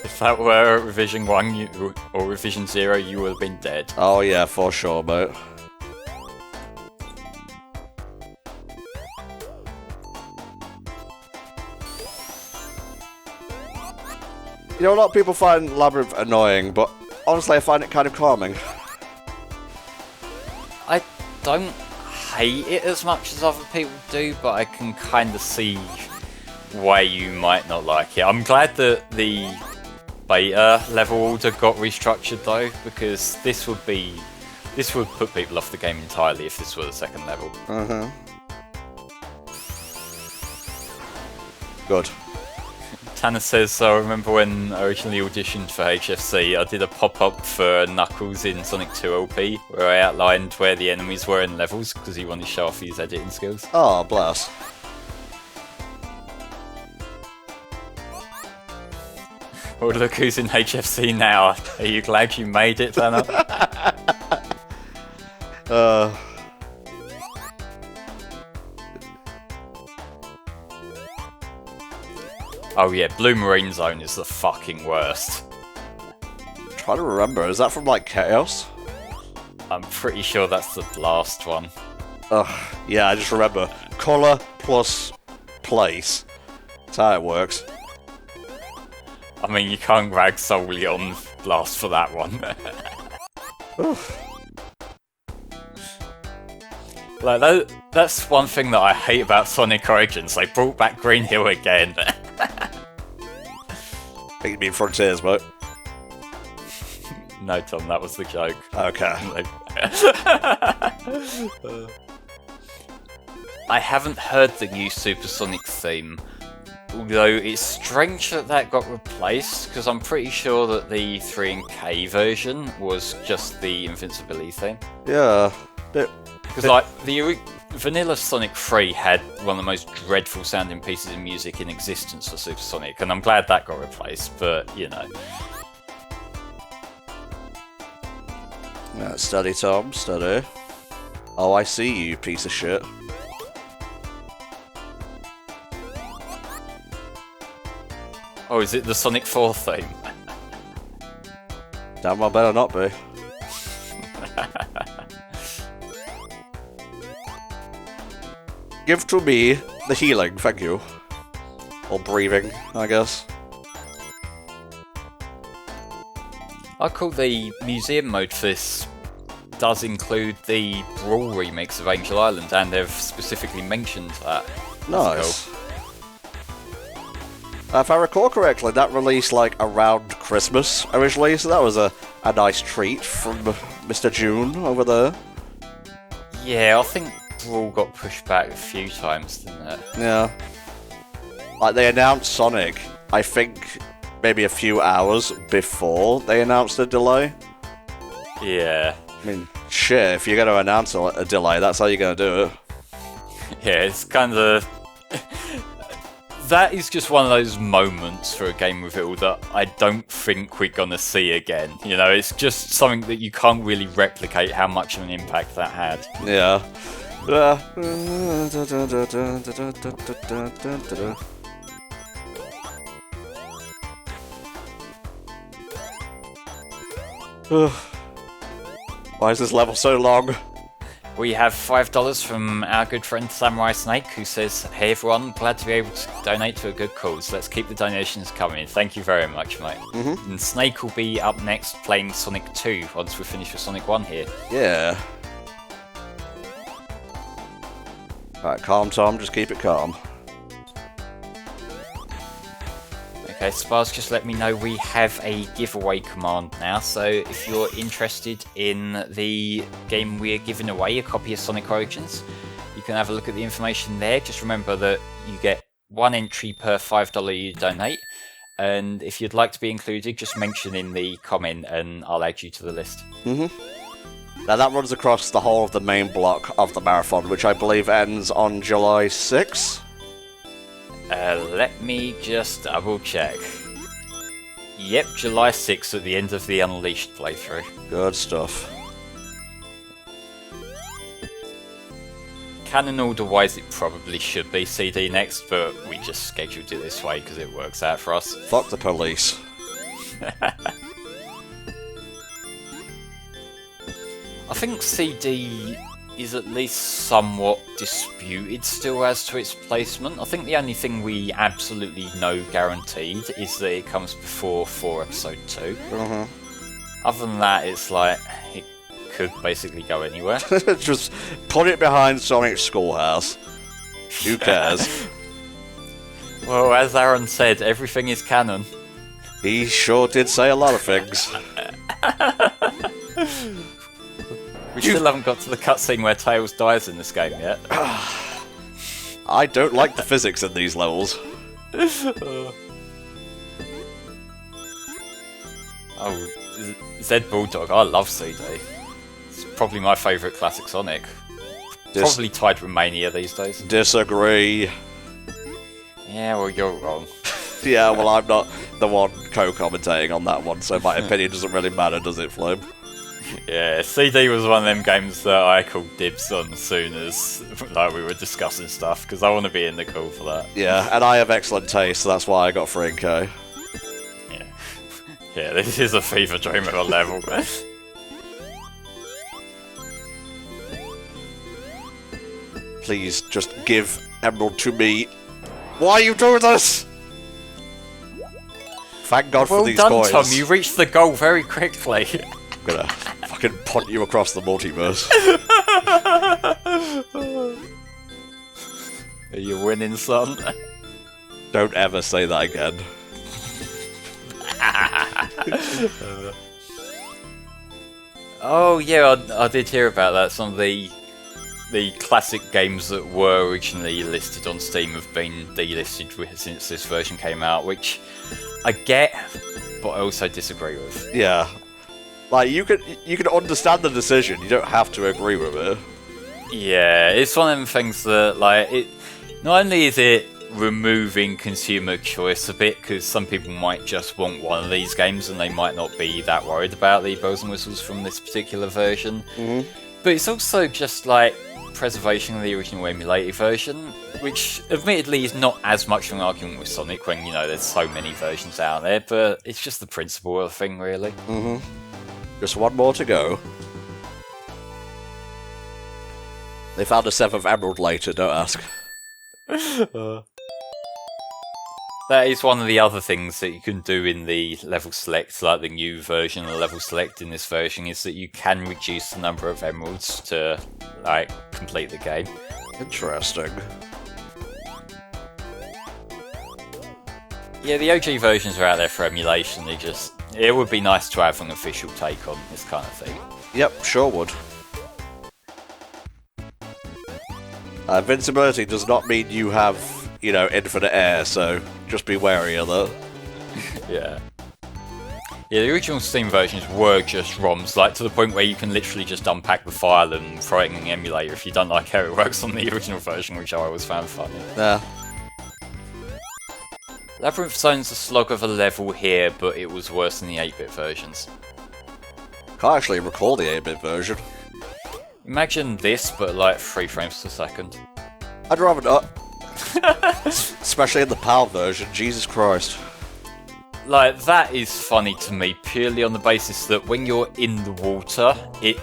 If that were Revision 1 or Revision 0, you would have been dead. Oh yeah, for sure, mate. You know, a lot of people find Labyrinth annoying, but honestly I find it kind of calming. I don't hate it as much as other people do, but I can kind of see why you might not like it. I'm glad that the beta level order got restructured though, because this would put people off the game entirely if this were the second level. Good. Tanner says, I remember when I originally auditioned for HFC, I did a pop-up for Knuckles in Sonic 2 LP, where I outlined where the enemies were in levels, because he wanted to show off his editing skills. Oh, bless. Well, look who's in HFC now. Are you glad you made it, Tanner? Oh yeah, Blue Marine Zone is the fucking worst. I'm trying to remember, is that from like Chaos? I'm pretty sure that's the last one. Ugh, yeah, I just remember. Colour plus place. That's how it works. I mean, you can't rag solely on Blast for that one. Like, that's one thing that I hate about Sonic Origins. They brought back Green Hill again. I think you mean Frontiers, mate. No, Tom, that was the joke. Okay. I haven't heard the new Supersonic theme, although it's strange that that got replaced, because I'm pretty sure that the 3 and K version was just the Invincibility theme. Yeah. Because, like, the vanilla Sonic 3 had one of the most dreadful sounding pieces of music in existence for Supersonic, and I'm glad that got replaced, but, you know. Yeah, steady, Tom, steady. Oh, I see you, piece of shit. Oh, is it the Sonic 4 theme? Damn well better not be. Give to me the healing, thank you. Or breathing, I guess. I call the museum mode for this does include the Brawl remix of Angel Island, and they've specifically mentioned that. Nice. If I recall correctly, that released like around Christmas originally, so that was a nice treat from Mr. June over there. Yeah, I think Brawl got pushed back a few times, didn't it? Yeah. Like, they announced Sonic, I think, maybe a few hours before they announced the delay. Yeah. I mean, shit, if you're going to announce a delay, that's how you're going to do it. Yeah, it's kind of... That is just one of those moments for a game reveal that I don't think we're going to see again. You know, it's just something that you can't really replicate how much of an impact that had. Yeah. Why is this level so long? We have $5 from our good friend Samurai Snake, who says, "Hey everyone, glad to be able to donate to a good cause. Let's keep the donations coming. Thank you very much, mate." And Snake will be up next playing Sonic 2 once we finish with Sonic 1 here. Yeah. Alright, calm, Tom. Just keep it calm. Okay, Spar's just let me know we have a giveaway command now, so if you're interested in the game we're giving away, a copy of Sonic Origins, you can have a look at the information there. Just remember that you get one entry per $5 you donate, and if you'd like to be included, just mention in the comment and I'll add you to the list. Now that runs across the whole of the main block of the marathon, which I believe ends on July 6th. Let me just double check. Yep, July 6th at the end of the Unleashed playthrough. Good stuff. Canon order-wise, it probably should be CD next, but we just scheduled it this way because it works out for us. Fuck the police. I think CD is at least somewhat disputed still as to its placement. I think the only thing we absolutely know guaranteed is that it comes before 4 Episode 2. Other than that, it's like, it could basically go anywhere. Just put it behind Sonic's schoolhouse. Who cares? Well, as Aaron said, everything is canon. He sure did say a lot of things. We still haven't got to the cutscene where Tails dies in this game yet. I don't like the physics in these levels. Oh, Zed Bulldog, I love CD. It's probably my favourite classic Sonic. Probably tied with Mania these days. Disagree. Yeah, well, you're wrong. Yeah, well, I'm not the one co-commentating on that one, so my opinion doesn't really matter, does it, Flame? Yeah, CD was one of them games that I called dibs on as soon as like we were discussing stuff, because I want to be in the call for that. Yeah, and I have excellent taste, so that's why I got Franco. Yeah, yeah, this is a fever dream of a level. Please, just give Emerald to me. Why are you doing this? Thank God for these well coins. done, Tom, you reached the goal very quickly. I'm gonna fucking punt you across the multiverse. Are you winning, son? Don't ever say that again. Oh yeah, I did hear about that. Some of the classic games that were originally listed on Steam have been delisted since this version came out, which I get, but I also disagree with. Yeah. Like, you can understand the decision, you don't have to agree with it. Yeah, it's one of them things that, like, it not only is it removing consumer choice a bit, because some people might just want one of these games and they might not be that worried about the bells and whistles from this particular version, but it's also just, like, preservation of the original emulated version, which admittedly is not as much of an argument with Sonic when, you know, there's so many versions out there, but it's just the principle of the thing, really. Just one more to go. They found a 7th emerald later, don't ask. That is one of the other things that you can do in the level select, like the new version of level select in this version, is that you can reduce the number of emeralds to, like, complete the game. Interesting. Yeah, the OG versions are out there for emulation. It would be nice to have an official take on this kind of thing. Yep, sure would. Invincibility does not mean you have, you know, infinite air, so just be wary of that. Yeah. Yeah, the original Steam versions were just ROMs, like to the point where you can literally just unpack the file and throw it in an emulator if you don't like how it works on the original version, which I always found funny. Yeah. Labyrinth Zone's a slog of a level here, but it was worse than the 8-bit versions. Can't actually recall the 8-bit version. Imagine this, but like 3 frames per second. I'd rather not. Especially in the PAL version, Jesus Christ. Like, that is funny to me, purely on the basis that when you're in the water, it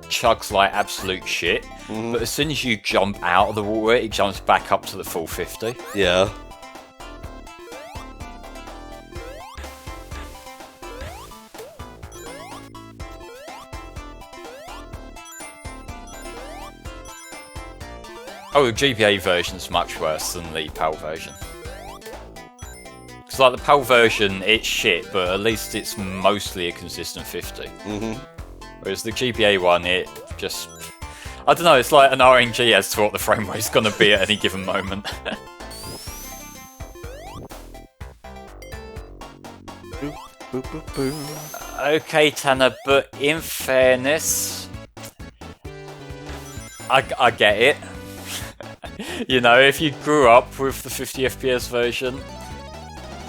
chugs like absolute shit, but as soon as you jump out of the water, it jumps back up to the full 50. Yeah. Oh, the GBA version's much worse than the PAL version. Because, like, the PAL version, it's shit, but at least it's mostly a consistent 50. Whereas the GBA one, it just... I don't know, it's like an RNG as to what the frame rate's going to be at any given moment. Okay, Tanner, but in fairness... I get it. You know, if you grew up with the 50 FPS version,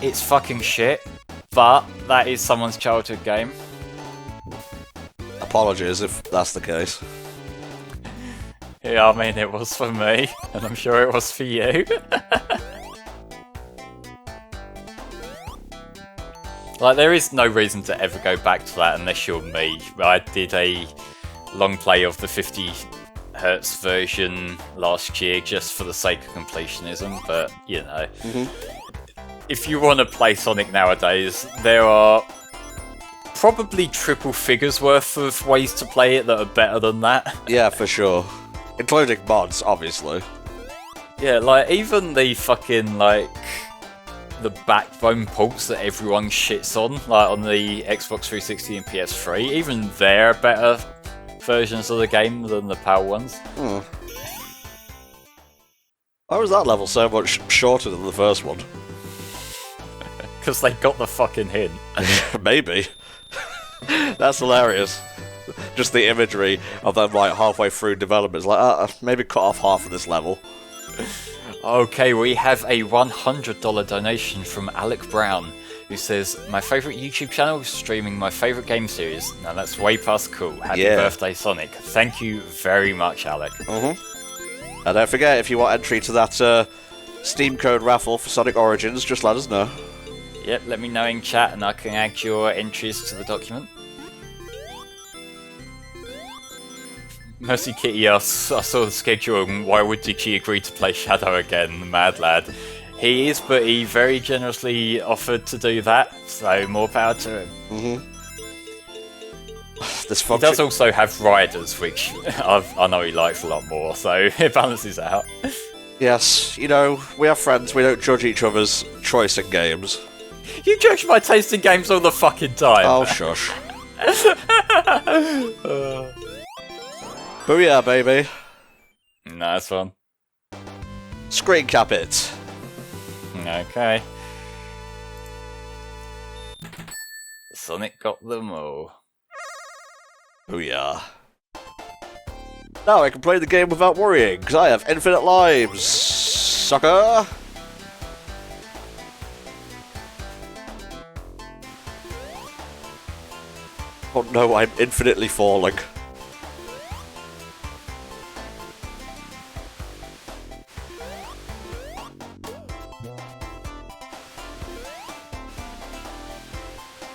it's fucking shit, but that is someone's childhood game. Apologies if that's the case. Yeah, I mean, it was for me, and I'm sure it was for you. Like, there is no reason to ever go back to that unless you're me. I did a long play of the 50Hz version last year just for the sake of completionism, but, you know. If you want to play Sonic nowadays, there are probably triple figures worth of ways to play it that are better than that. Yeah, for sure. Including mods, obviously. Yeah, like, even the fucking, like, the backbone ports that everyone shits on, like on the Xbox 360 and PS3, even they're better versions of the game than the PAL ones. Why was that level so much shorter than the first one? Because they got the fucking hint. Maybe. That's hilarious. Just the imagery of them like halfway through development. It's like, maybe cut off half of this level. Okay, we have a $100 donation from Alec Brown, who says, my favourite YouTube channel is streaming my favourite game series. Now that's way past cool. Happy birthday, Sonic. Thank you very much, Alec. And don't forget, if you want entry to that Steam code raffle for Sonic Origins, just let us know. Yep, let me know in chat and I can add your entries to the document. Mercy Kitty asks, I saw the schedule and why would Digi agree to play Shadow again, the mad lad? He is, but he very generously offered to do that, so more power to him. This He does also have Riders, which I know he likes a lot more, so it balances out. Yes, you know, we are friends, we don't judge each other's choice in games. You judge my taste in games all the fucking time. Oh, shush. Booyah, baby. Nice one. Screen cap it. Okay. Sonic got them all. Booyah. Now I can play the game without worrying, because I have infinite lives, sucker! Oh no, I'm infinitely falling.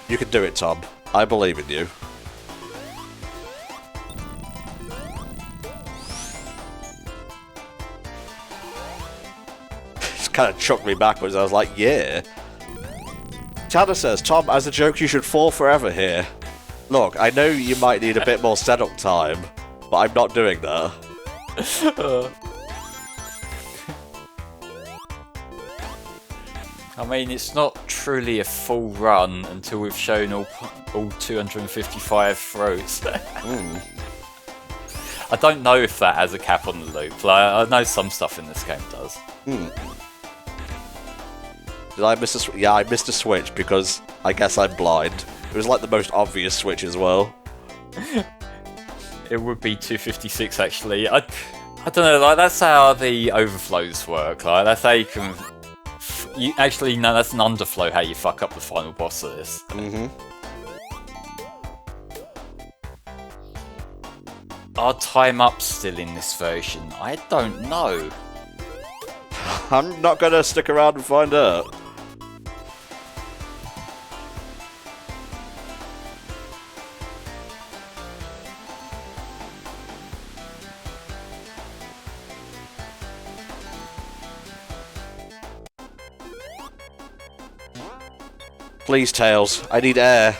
You can do it, Tom. I believe in you. Just kind of chucked me backwards. I was like, yeah. Tanner says, Tom, as a joke, you should fall forever here. Look, I know you might need a bit more setup time, but I'm not doing that. I mean, it's not truly a full run until we've shown all 255 throws. I don't know if that has a cap on the loop. Like, I know some stuff in this game does. Did I miss a yeah, I missed a switch because I guess I'm blind. It was like the most obvious switch as well. It would be 256 actually. I don't know, like that's how the overflows work. Like that's how you can. Actually, no, that's an underflow. How you fuck up the final boss of this. Are time-ups still in this version? I don't know. I'm not gonna stick around and find out. Please, Tails. I need air.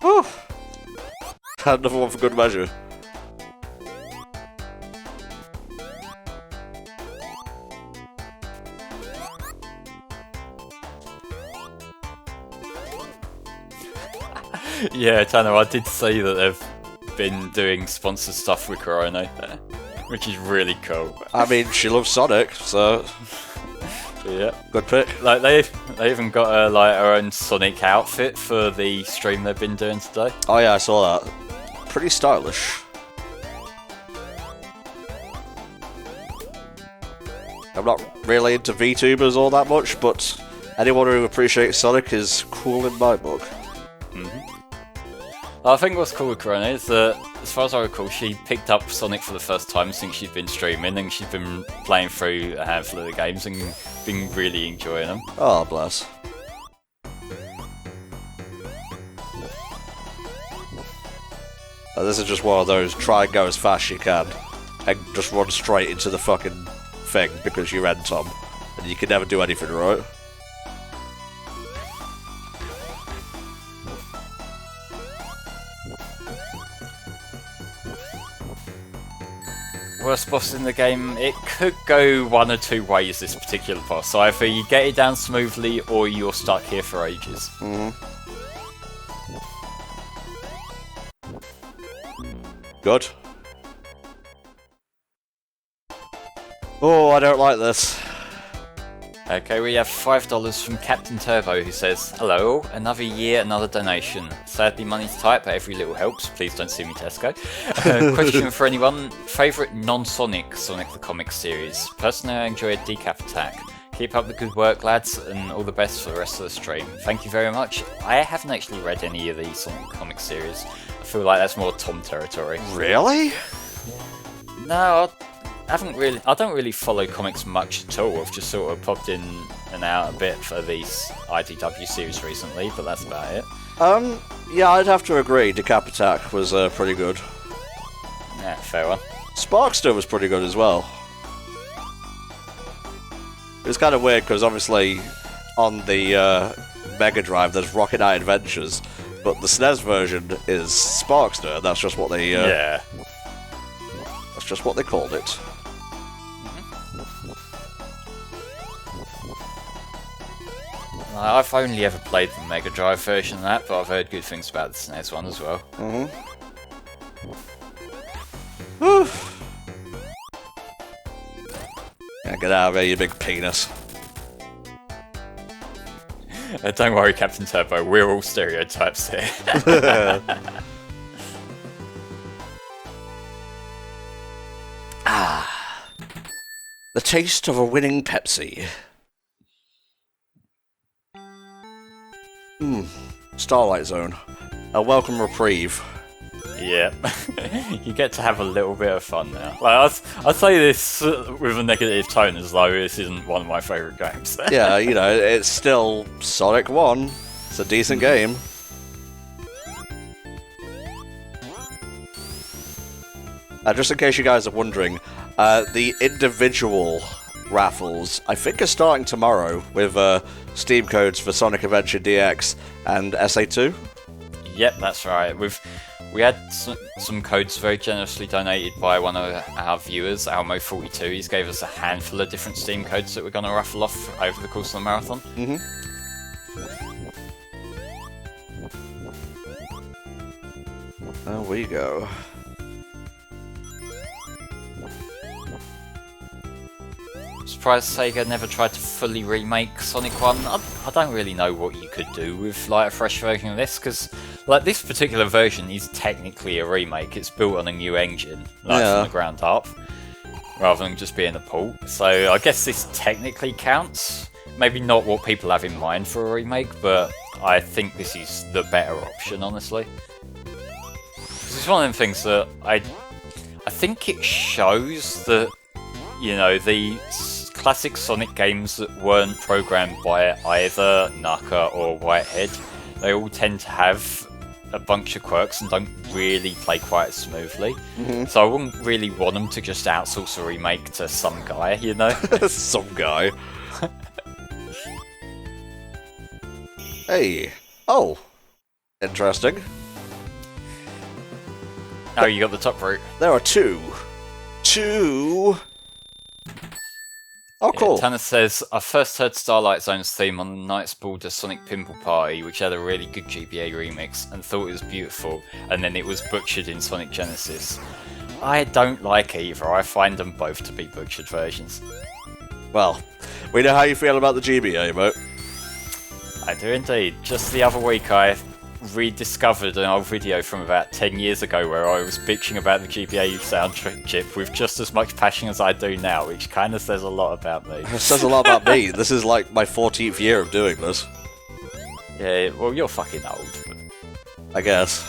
Whew. Had another one for good measure. Yeah, Tano, I did see that they've been doing sponsored stuff with Corona, which is really cool. I mean, she loves Sonic, so yeah, good pick. Like they even got like her own Sonic outfit for the stream they've been doing today. Oh yeah, I saw that. Pretty stylish. I'm not really into VTubers all that much, but anyone who appreciates Sonic is cool in my book. I think what's cool with Corona is that, as far as I recall, she picked up Sonic for the first time since she's been streaming, and she's been playing through a handful of the games and been really enjoying them. Oh, bless. This is just one of those try and go as fast as you can, and just run straight into the fucking thing because you're Tom, and you can never do anything right. Worst boss in the game, it could go one or two ways, this particular boss. Either you get it down smoothly, or you're stuck here for ages. Good. Oh, I don't like this. Okay, we have $5 from Captain Turbo, who says, "Hello, another year, another donation. Sadly, money's tight, but every little helps. Please don't sue me, Tesco. Question for anyone: favourite non-Sonic Sonic the Comics series? Personally, I enjoyed Decap Attack. Keep up the good work, lads, and all the best for the rest of the stream. Thank you very much." I haven't actually read any of the Sonic Comics series. I feel like that's more Tom territory. Really? No, I don't really follow comics much at all. I've just sort of popped in and out a bit for these IDW series recently, but that's about it. Yeah, I'd have to agree. Decap Attack was pretty good. Yeah, fair one. Sparkster was pretty good as well. It was kind of weird because obviously on the Mega Drive there's Rocket Knight Adventures, but the SNES version is Sparkster. That's just what they yeah. That's just what they called it. I've only ever played the Mega Drive version of that, but I've heard good things about the SNES one as well. Yeah, get out of here, you big penis. Don't worry, Captain Turbo, we're all stereotypes here. The taste of a winning Pepsi. Starlight Zone. A welcome reprieve. Yeah, you get to have a little bit of fun now. Like, I say this with a negative tone as though this isn't one of my favourite games. Yeah, you know, it's still Sonic 1. It's a decent game. Just in case you guys are wondering, the individual raffles, I think, are starting tomorrow with Steam codes for Sonic Adventure DX and SA2. Yep, that's right. We had some codes very generously donated by one of our viewers, Almo42. He's gave us a handful of different Steam codes that we're going to raffle off over the course of the marathon. There we go. surprised Sega never tried to fully remake Sonic 1. I don't really know what you could do with like a fresh version of this, because like this particular version is technically a remake. It's built on a new engine, like from the ground up, rather than just being a port. So I guess this technically counts. Maybe not what people have in mind for a remake, but I think this is the better option, honestly. It's one of them things that I think it shows that, you know, the classic Sonic games that weren't programmed by either Naka or Whitehead, they all tend to have a bunch of quirks and don't really play quite as smoothly. So I wouldn't really want them to just outsource a remake to some guy, you know? Some guy. Hey. Oh. Interesting. Oh, you got the top route. There are two. Oh, cool. Tanner says, I first heard Starlight Zone's theme on the Knights Border Sonic Pinball Party, which had a really good GBA remix, and thought it was beautiful, and then it was butchered in Sonic Genesis. I don't like either. I find them both to be butchered versions. Well, we know how you feel about the GBA, mate. I do indeed. Just the other week I rediscovered an old video from about 10 years ago where I was bitching about the GBA sound chip with just as much passion as I do now, which kind of says a lot about me. It says a lot about me. This is like my 14th year of doing this. Yeah, well, you're fucking old. I guess.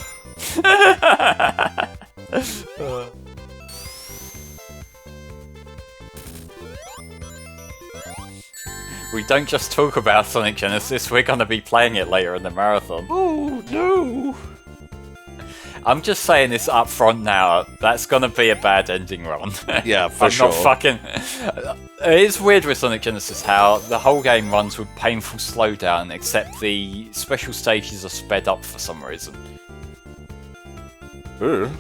We don't just talk about Sonic Genesis, we're going to be playing it later in the marathon. Oh, no! I'm just saying this up front now, that's going to be a bad ending run. Yeah, for sure. I'm not fucking... It is weird with Sonic Genesis how the whole game runs with painful slowdown, except the special stages are sped up for some reason. Ooh.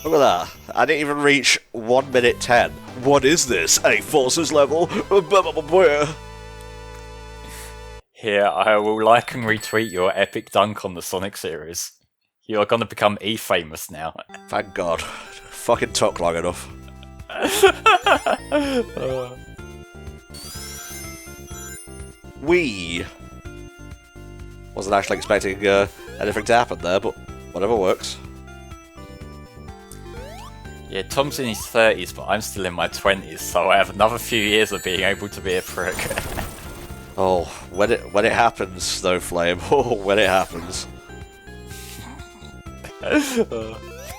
Look at that. I didn't even reach 1 minute 10. What is this? A forces level? Here, I will like and retweet your epic dunk on the Sonic series. You are going to become E-famous now. Thank God. Fucking took long enough. Wee. Wasn't actually expecting anything to happen there, but whatever works. Yeah, Tom's in his 30s, but I'm still in my 20s, so I have another few years of being able to be a prick. Oh, when it happens, though, Flame. Oh, when it happens.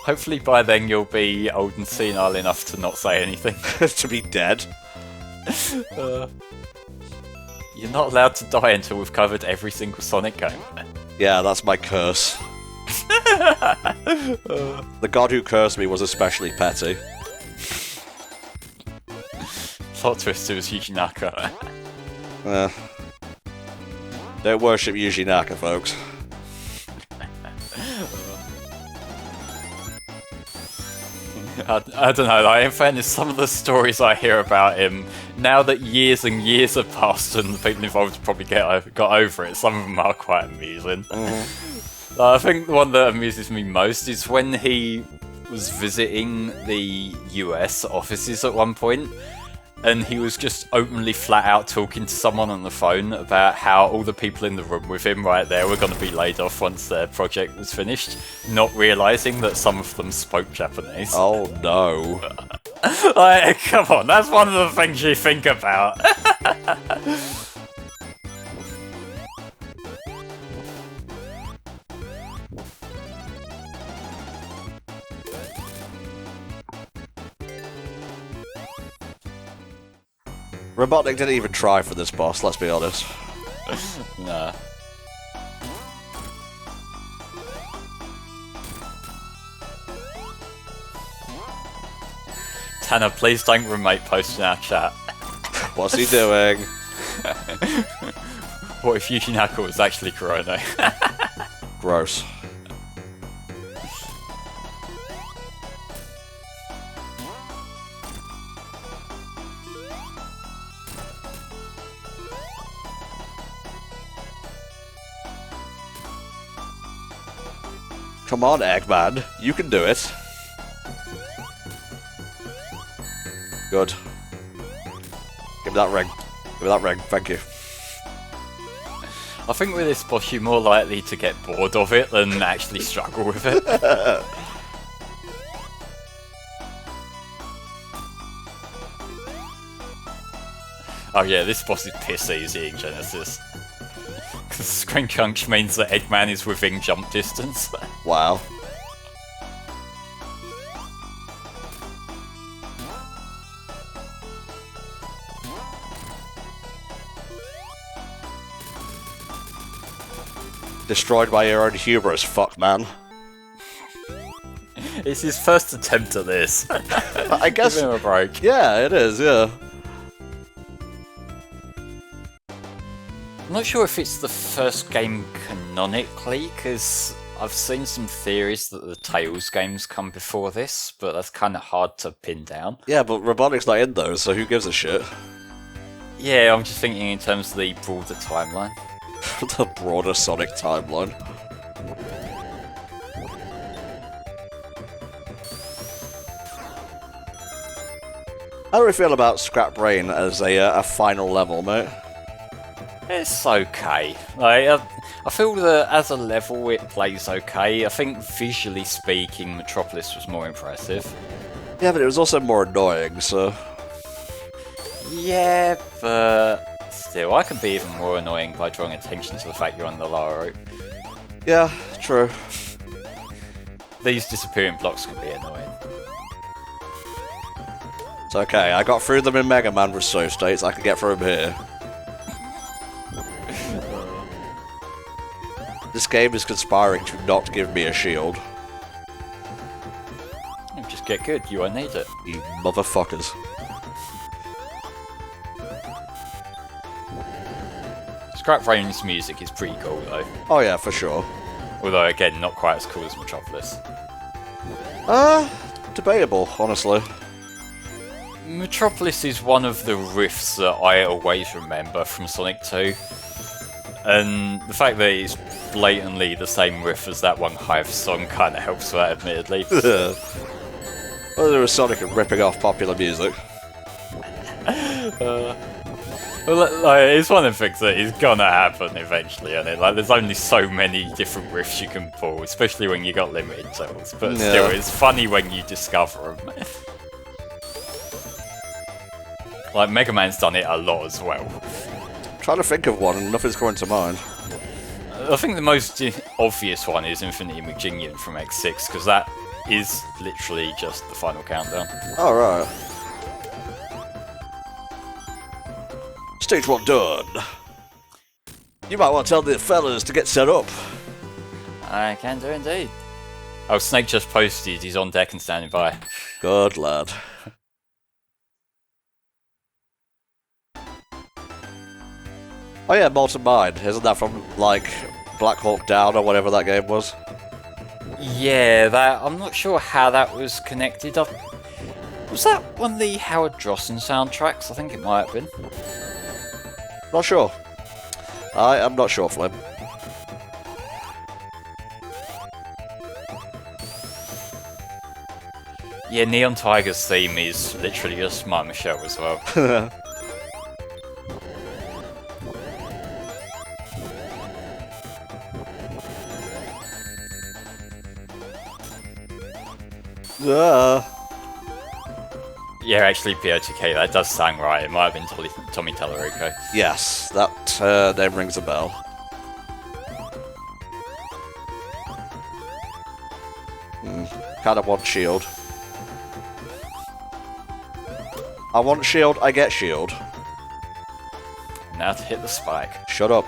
Hopefully by then you'll be old and senile enough to not say anything. To be dead. You're not allowed to die until we've covered every single Sonic game. Yeah, that's my curse. The god who cursed me was especially petty. Plot twist, it was Yuji Naka. Don't worship Yuji Naka, folks. I don't know, like, in fairness, some of the stories I hear about him, now that years and years have passed and the people involved probably got over it, some of them are quite amusing. I think the one that amuses me most is when he was visiting the US offices at one point, and he was just openly flat out talking to someone on the phone about how all the people in the room with him right there were going to be laid off once their project was finished, not realising that some of them spoke Japanese. Oh no. Like, come on, that's one of the things you think about. Robotnik didn't even try for this boss, let's be honest. Nah. Tanner, please don't remake post in our chat. What's he doing? What if Yuji Naka was actually Kurono? Gross. Come on, Eggman. You can do it. Good. Give me that ring. Give me that ring. Thank you. I think with this boss you're more likely to get bored of it than actually struggle with it. Oh yeah, this boss is piss easy in Genesis. Because Screen Crunch means that Eggman is within jump distance. Wow. Destroyed by your own hubris, fuck man. It's his first attempt at this. I guess. Give him a break. Yeah, it is, yeah. I'm not sure if it's the first game canonically, because I've seen some theories that the Tales games come before this, but that's kind of hard to pin down. Yeah, but Robotic's not in those, so who gives a shit? Yeah, I'm just thinking in terms of the broader timeline. The broader Sonic timeline. How do we feel about Scrap Brain as a final level, mate? It's okay. Like, I feel that as a level it plays okay. I think visually speaking Metropolis was more impressive. Yeah, but it was also more annoying, so... Yeah, but still, I can be even more annoying by drawing attention to the fact you're on the lower route. Yeah, true. These disappearing blocks can be annoying. It's okay, I got through them in Mega Man with Save States, I can get through them here. This game is conspiring to not give me a shield. Just get good, you won't need it. You motherfuckers. Scrap Brain's music is pretty cool though. Oh yeah, for sure. Although again, not quite as cool as Metropolis. Debatable, honestly. Metropolis is one of the riffs that I always remember from Sonic 2. And the fact that it's blatantly the same riff as that one Hive song kind of helps with that, admittedly. Well, there was Sonic ripping off popular music. It's one of the things that is gonna happen eventually, and like there's only so many different riffs you can pull, especially when you got limited tools. But still, it's funny when you discover them. Like Mega Man's done it a lot as well. I'm trying to think of one, and nothing's coming to mind. I think the most obvious one is Infinity McGinian from X6, because that is literally just the final countdown. All right. Stage 1 done. You might want to tell the fellas to get set up. I can do indeed. Oh, Snake just posted, he's on deck and standing by. Good lad. Oh yeah, Molten Mind. Isn't that from, like, Black Hawk Down or whatever that game was? Yeah, I'm not sure how that was connected up. Was that one of the Howard Drossen soundtracks? I think it might have been. Not sure. I am not sure, Flynn. Yeah, Neon Tiger's theme is literally just my Michelle as well. Yeah, actually, POTK, that does sound right. It might have been Tommy Tallarico. Yes, that name rings a bell. Kind of want shield. I want shield, I get shield. Now to hit the spike. Shut up.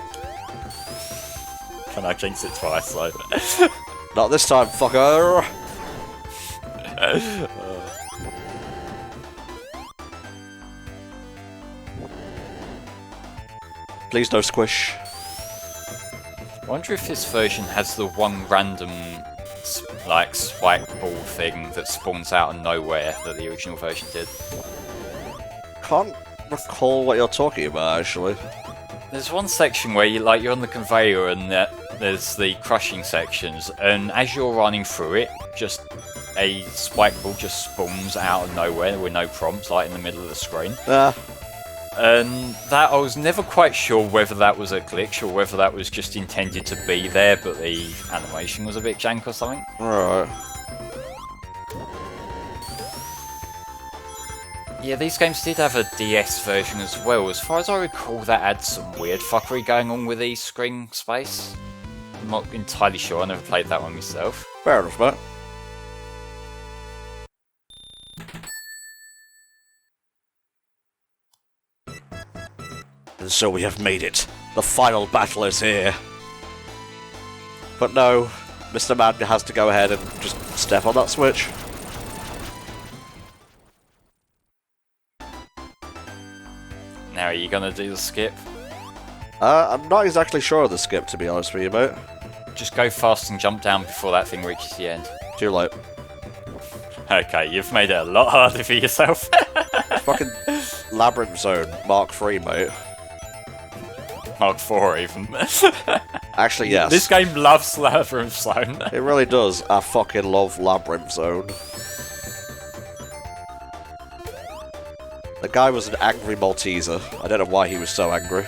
Can I jinx it twice, though? Not this time, fucker! Please no squish. I wonder if this version has the one random like spike ball thing that spawns out of nowhere that the original version did. Can't recall what you're talking about, actually. There's one section where you're on the conveyor and there's the crushing sections, and as you're running through it, just a spike ball just spawns out of nowhere with no prompts, like in the middle of the screen. And that I was never quite sure whether that was a glitch or whether that was just intended to be there, but the animation was a bit jank or something. Alright. Yeah, these games did have a DS version as well. As far as I recall, that had some weird fuckery going on with the screen space. I'm not entirely sure, I never played that one myself. Fair enough, mate. And so we have made it. The final battle is here. But no, Mr. Man has to go ahead and just step on that switch. Now, are you gonna do the skip? I'm not exactly sure of the skip, to be honest with you, mate. Just go fast and jump down before that thing reaches the end. Too late. Okay, you've made it a lot harder for yourself. Fucking Labyrinth Zone, Mark III, mate. Mark 4 even. Actually, yes. This game loves Labyrinth Zone. It really does. I fucking love Labyrinth Zone. The guy was an angry Malteser. I don't know why he was so angry.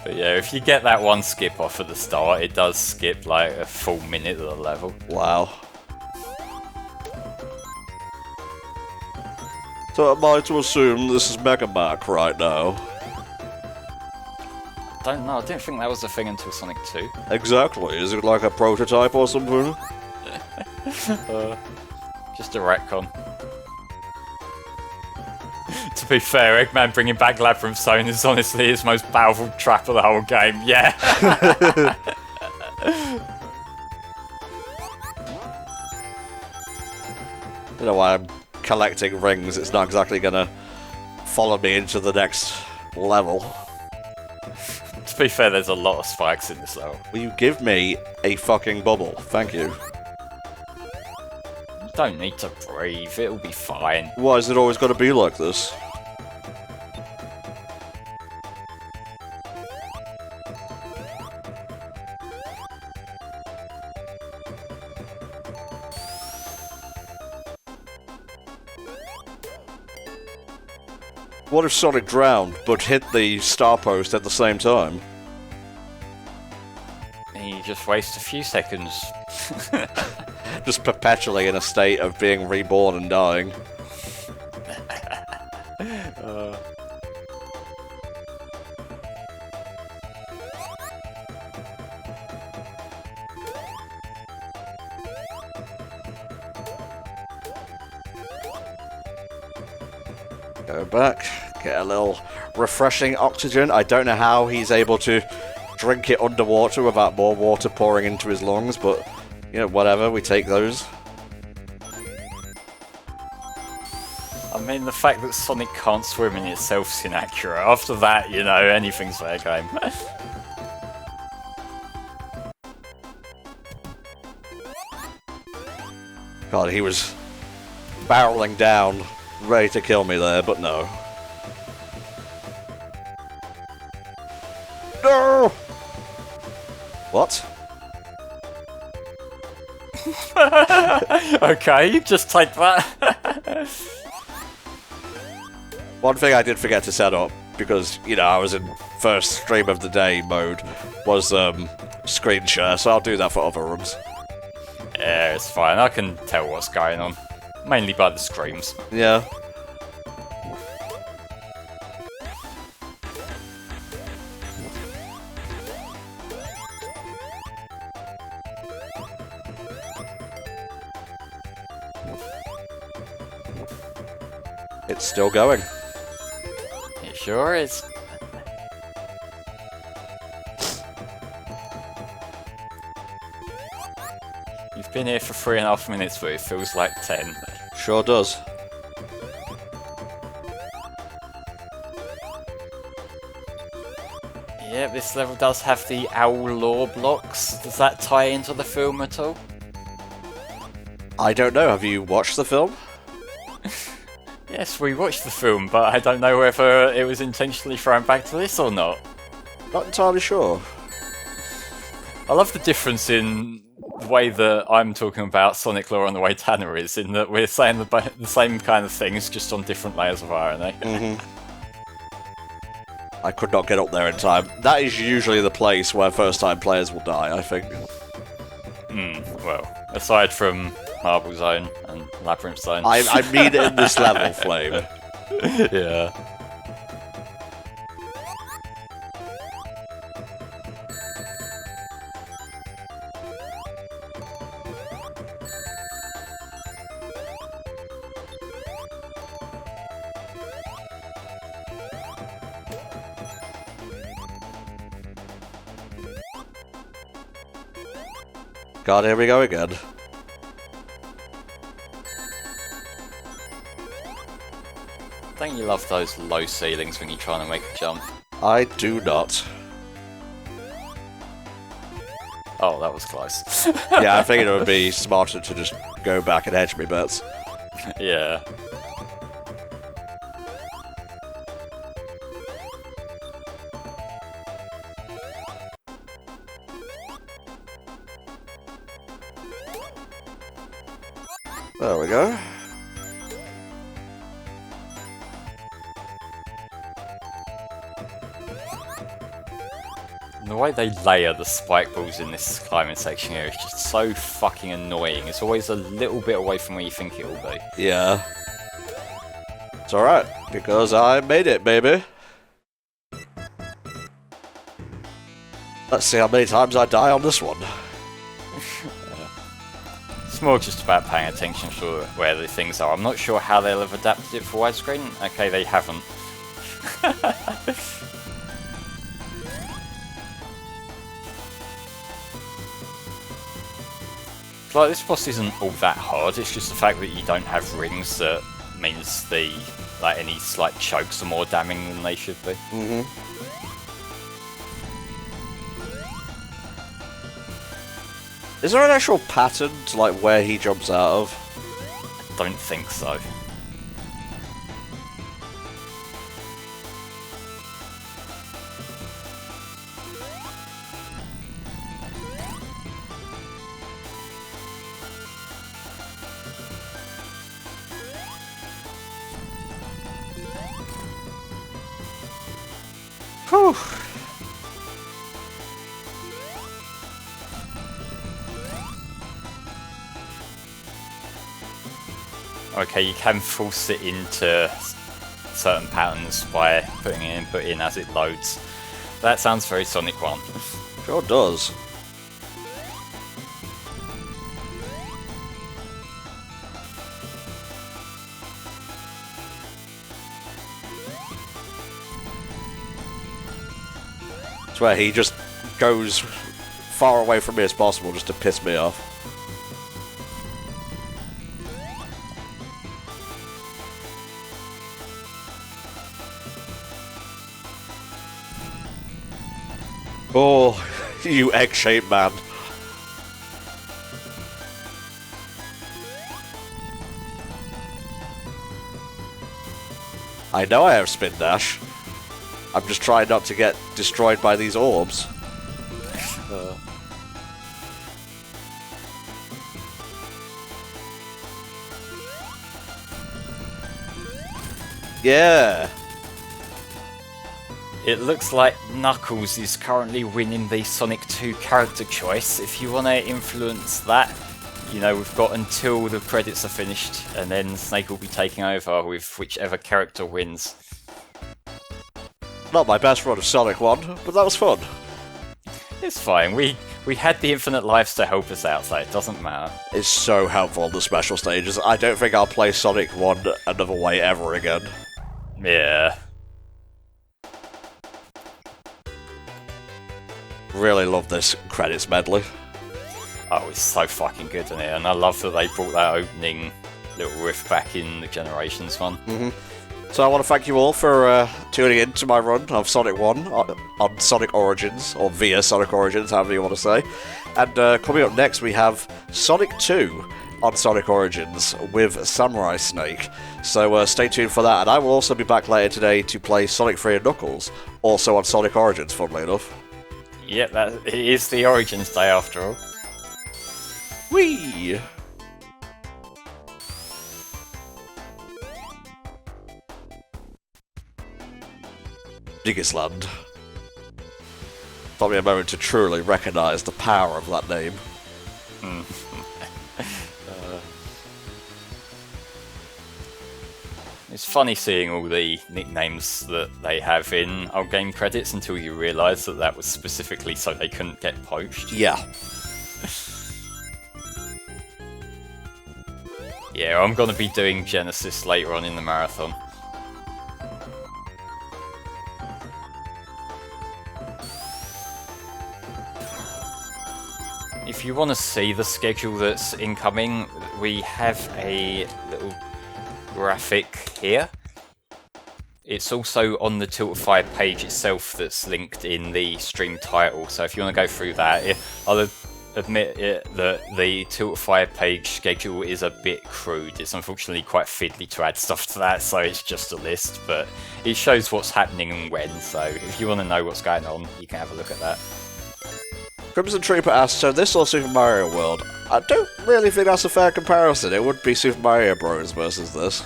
But yeah, if you get that one skip off at the start, it does skip like a full minute of the level. Wow. So am I to assume this is Mega Mark right now? Don't know, I didn't think that was a thing until Sonic 2. Exactly. Is it like a prototype or something? Just a retcon. To be fair, Eggman bringing back Labyrinth Zone is honestly his most powerful trap of the whole game, yeah. You know why I'm collecting rings, it's not exactly gonna follow me into the next level. To be fair, there's a lot of spikes in this level. Will you give me a fucking bubble? Thank you. You don't need to breathe, it'll be fine. Why is it always gotta be like this? What if Sonic drowned, but hit the star post at the same time? And you just waste a few seconds. Just perpetually in a state of being reborn and dying. Go back, get a little refreshing oxygen. I don't know how he's able to drink it underwater without more water pouring into his lungs, but, you know, whatever, we take those. I mean, the fact that Sonic can't swim in itself is inaccurate. After that, you know, anything's fair game. God, he was barreling down, ready to kill me there, but no. No! What? Okay, just take that. One thing I did forget to set up, because, you know, I was in first stream of the day mode, was screen share, so I'll do that for other rooms. Yeah, it's fine. I can tell what's going on. Mainly by the screams. Yeah. It's still going. It sure is. You've been here for 3.5 minutes, but it feels like 10. Sure does. Yeah, this level does have the owl lore blocks. Does that tie into the film at all? I don't know, have you watched the film? Yes, we watched the film, but I don't know whether it was intentionally thrown back to this or not. Not entirely sure. I love the difference in the way that I'm talking about Sonic lore and the way Tanner is, in that we're saying the same kind of things, just on different layers of irony. I could not get up there in time. That is usually the place where first-time players will die, I think. Well, aside from Marble Zone and Labyrinth Zone. I mean in this level, Flame. Yeah. God, here we go again. Don't you love those low ceilings when you're trying to make a jump? I do not. Oh, that was close. Yeah, I figured it would be smarter to just go back and hedge me bets. Yeah. There we go. And the way they layer the spike balls in this climbing section here is just so fucking annoying. It's always a little bit away from where you think it will be. Yeah. It's alright, because I made it, baby. Let's see how many times I die on this one. It's more just about paying attention to where the things are. I'm not sure how they'll have adapted it for widescreen. Okay, they haven't. Like, this boss isn't all that hard, it's just the fact that you don't have rings that means any slight chokes are more damning than they should be. Is there an actual pattern to, like, where he jumps out of? I don't think so. Whew. Okay, you can force it into certain patterns by putting an input in as it loads. That sounds very Sonic 1. Sure does. It's where he just goes far away from me as possible just to piss me off. Oh, you egg-shaped man. I know I have spin dash. I'm just trying not to get destroyed by these orbs. Yeah. It looks like Knuckles is currently winning the Sonic 2 character choice. If you want to influence that, you know, we've got until the credits are finished, and then Snake will be taking over with whichever character wins. Not my best run of Sonic 1, but that was fun. It's fine, we had the infinite lives to help us out, so it doesn't matter. It's so helpful on the special stages. I don't think I'll play Sonic 1 another way ever again. Yeah. Really love this credits medley. Oh, it's so fucking good, isn't it? And I love that they brought that opening little riff back in the Generations one. So I want to thank you all for tuning in to my run of Sonic 1 on Sonic Origins, or via Sonic Origins, however you want to say. And coming up next we have Sonic 2, on Sonic Origins with Samurai Snake. So stay tuned for that. And I will also be back later today to play Sonic 3 and Knuckles, also on Sonic Origins, funnily enough. Yep, it is the Origins Day after all. Whee! Diggisland. Took me a moment to truly recognise the power of that name. It's funny seeing all the nicknames that they have in our game credits until you realise that that was specifically so they couldn't get poached. Yeah. Yeah, I'm gonna be doing Genesis later on in the marathon. If you want to see the schedule that's incoming, we have a little graphic here. It's also on the Tiltify page itself that's linked in the stream title, so if you want to go through that, I'll admit that the Tiltify page schedule is a bit crude. It's unfortunately quite fiddly to add stuff to that, so it's just a list, but it shows what's happening and when, so if you want to know what's going on, you can have a look at that. Crimson Trooper asks, so this or Super Mario World? I don't really think that's a fair comparison. It would be Super Mario Bros. Versus this.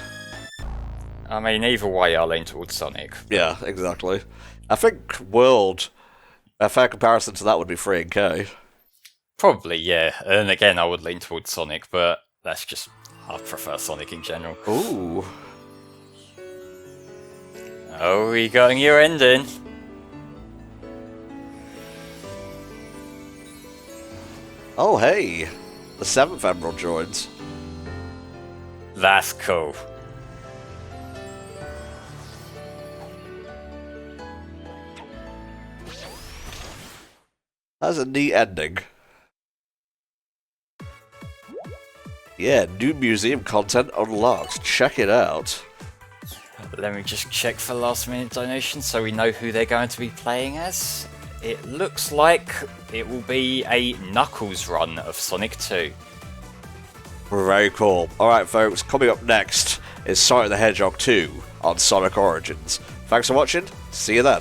I mean, either way, I lean towards Sonic. Yeah, exactly. I think World, a fair comparison to that would be 3 and K. Probably, yeah. And again, I would lean towards Sonic, but that's just... I prefer Sonic in general. Ooh. Oh, we got your ending. Oh, hey. The 7th Emerald joins. That's cool. That's a neat ending. Yeah, new museum content unlocked. Check it out. Let me just check for last minute donations so we know who they're going to be playing as. It looks like it will be a Knuckles run of Sonic 2. Very cool. Alright folks, coming up next is Sonic the Hedgehog 2 on Sonic Origins. Thanks for watching, see you then.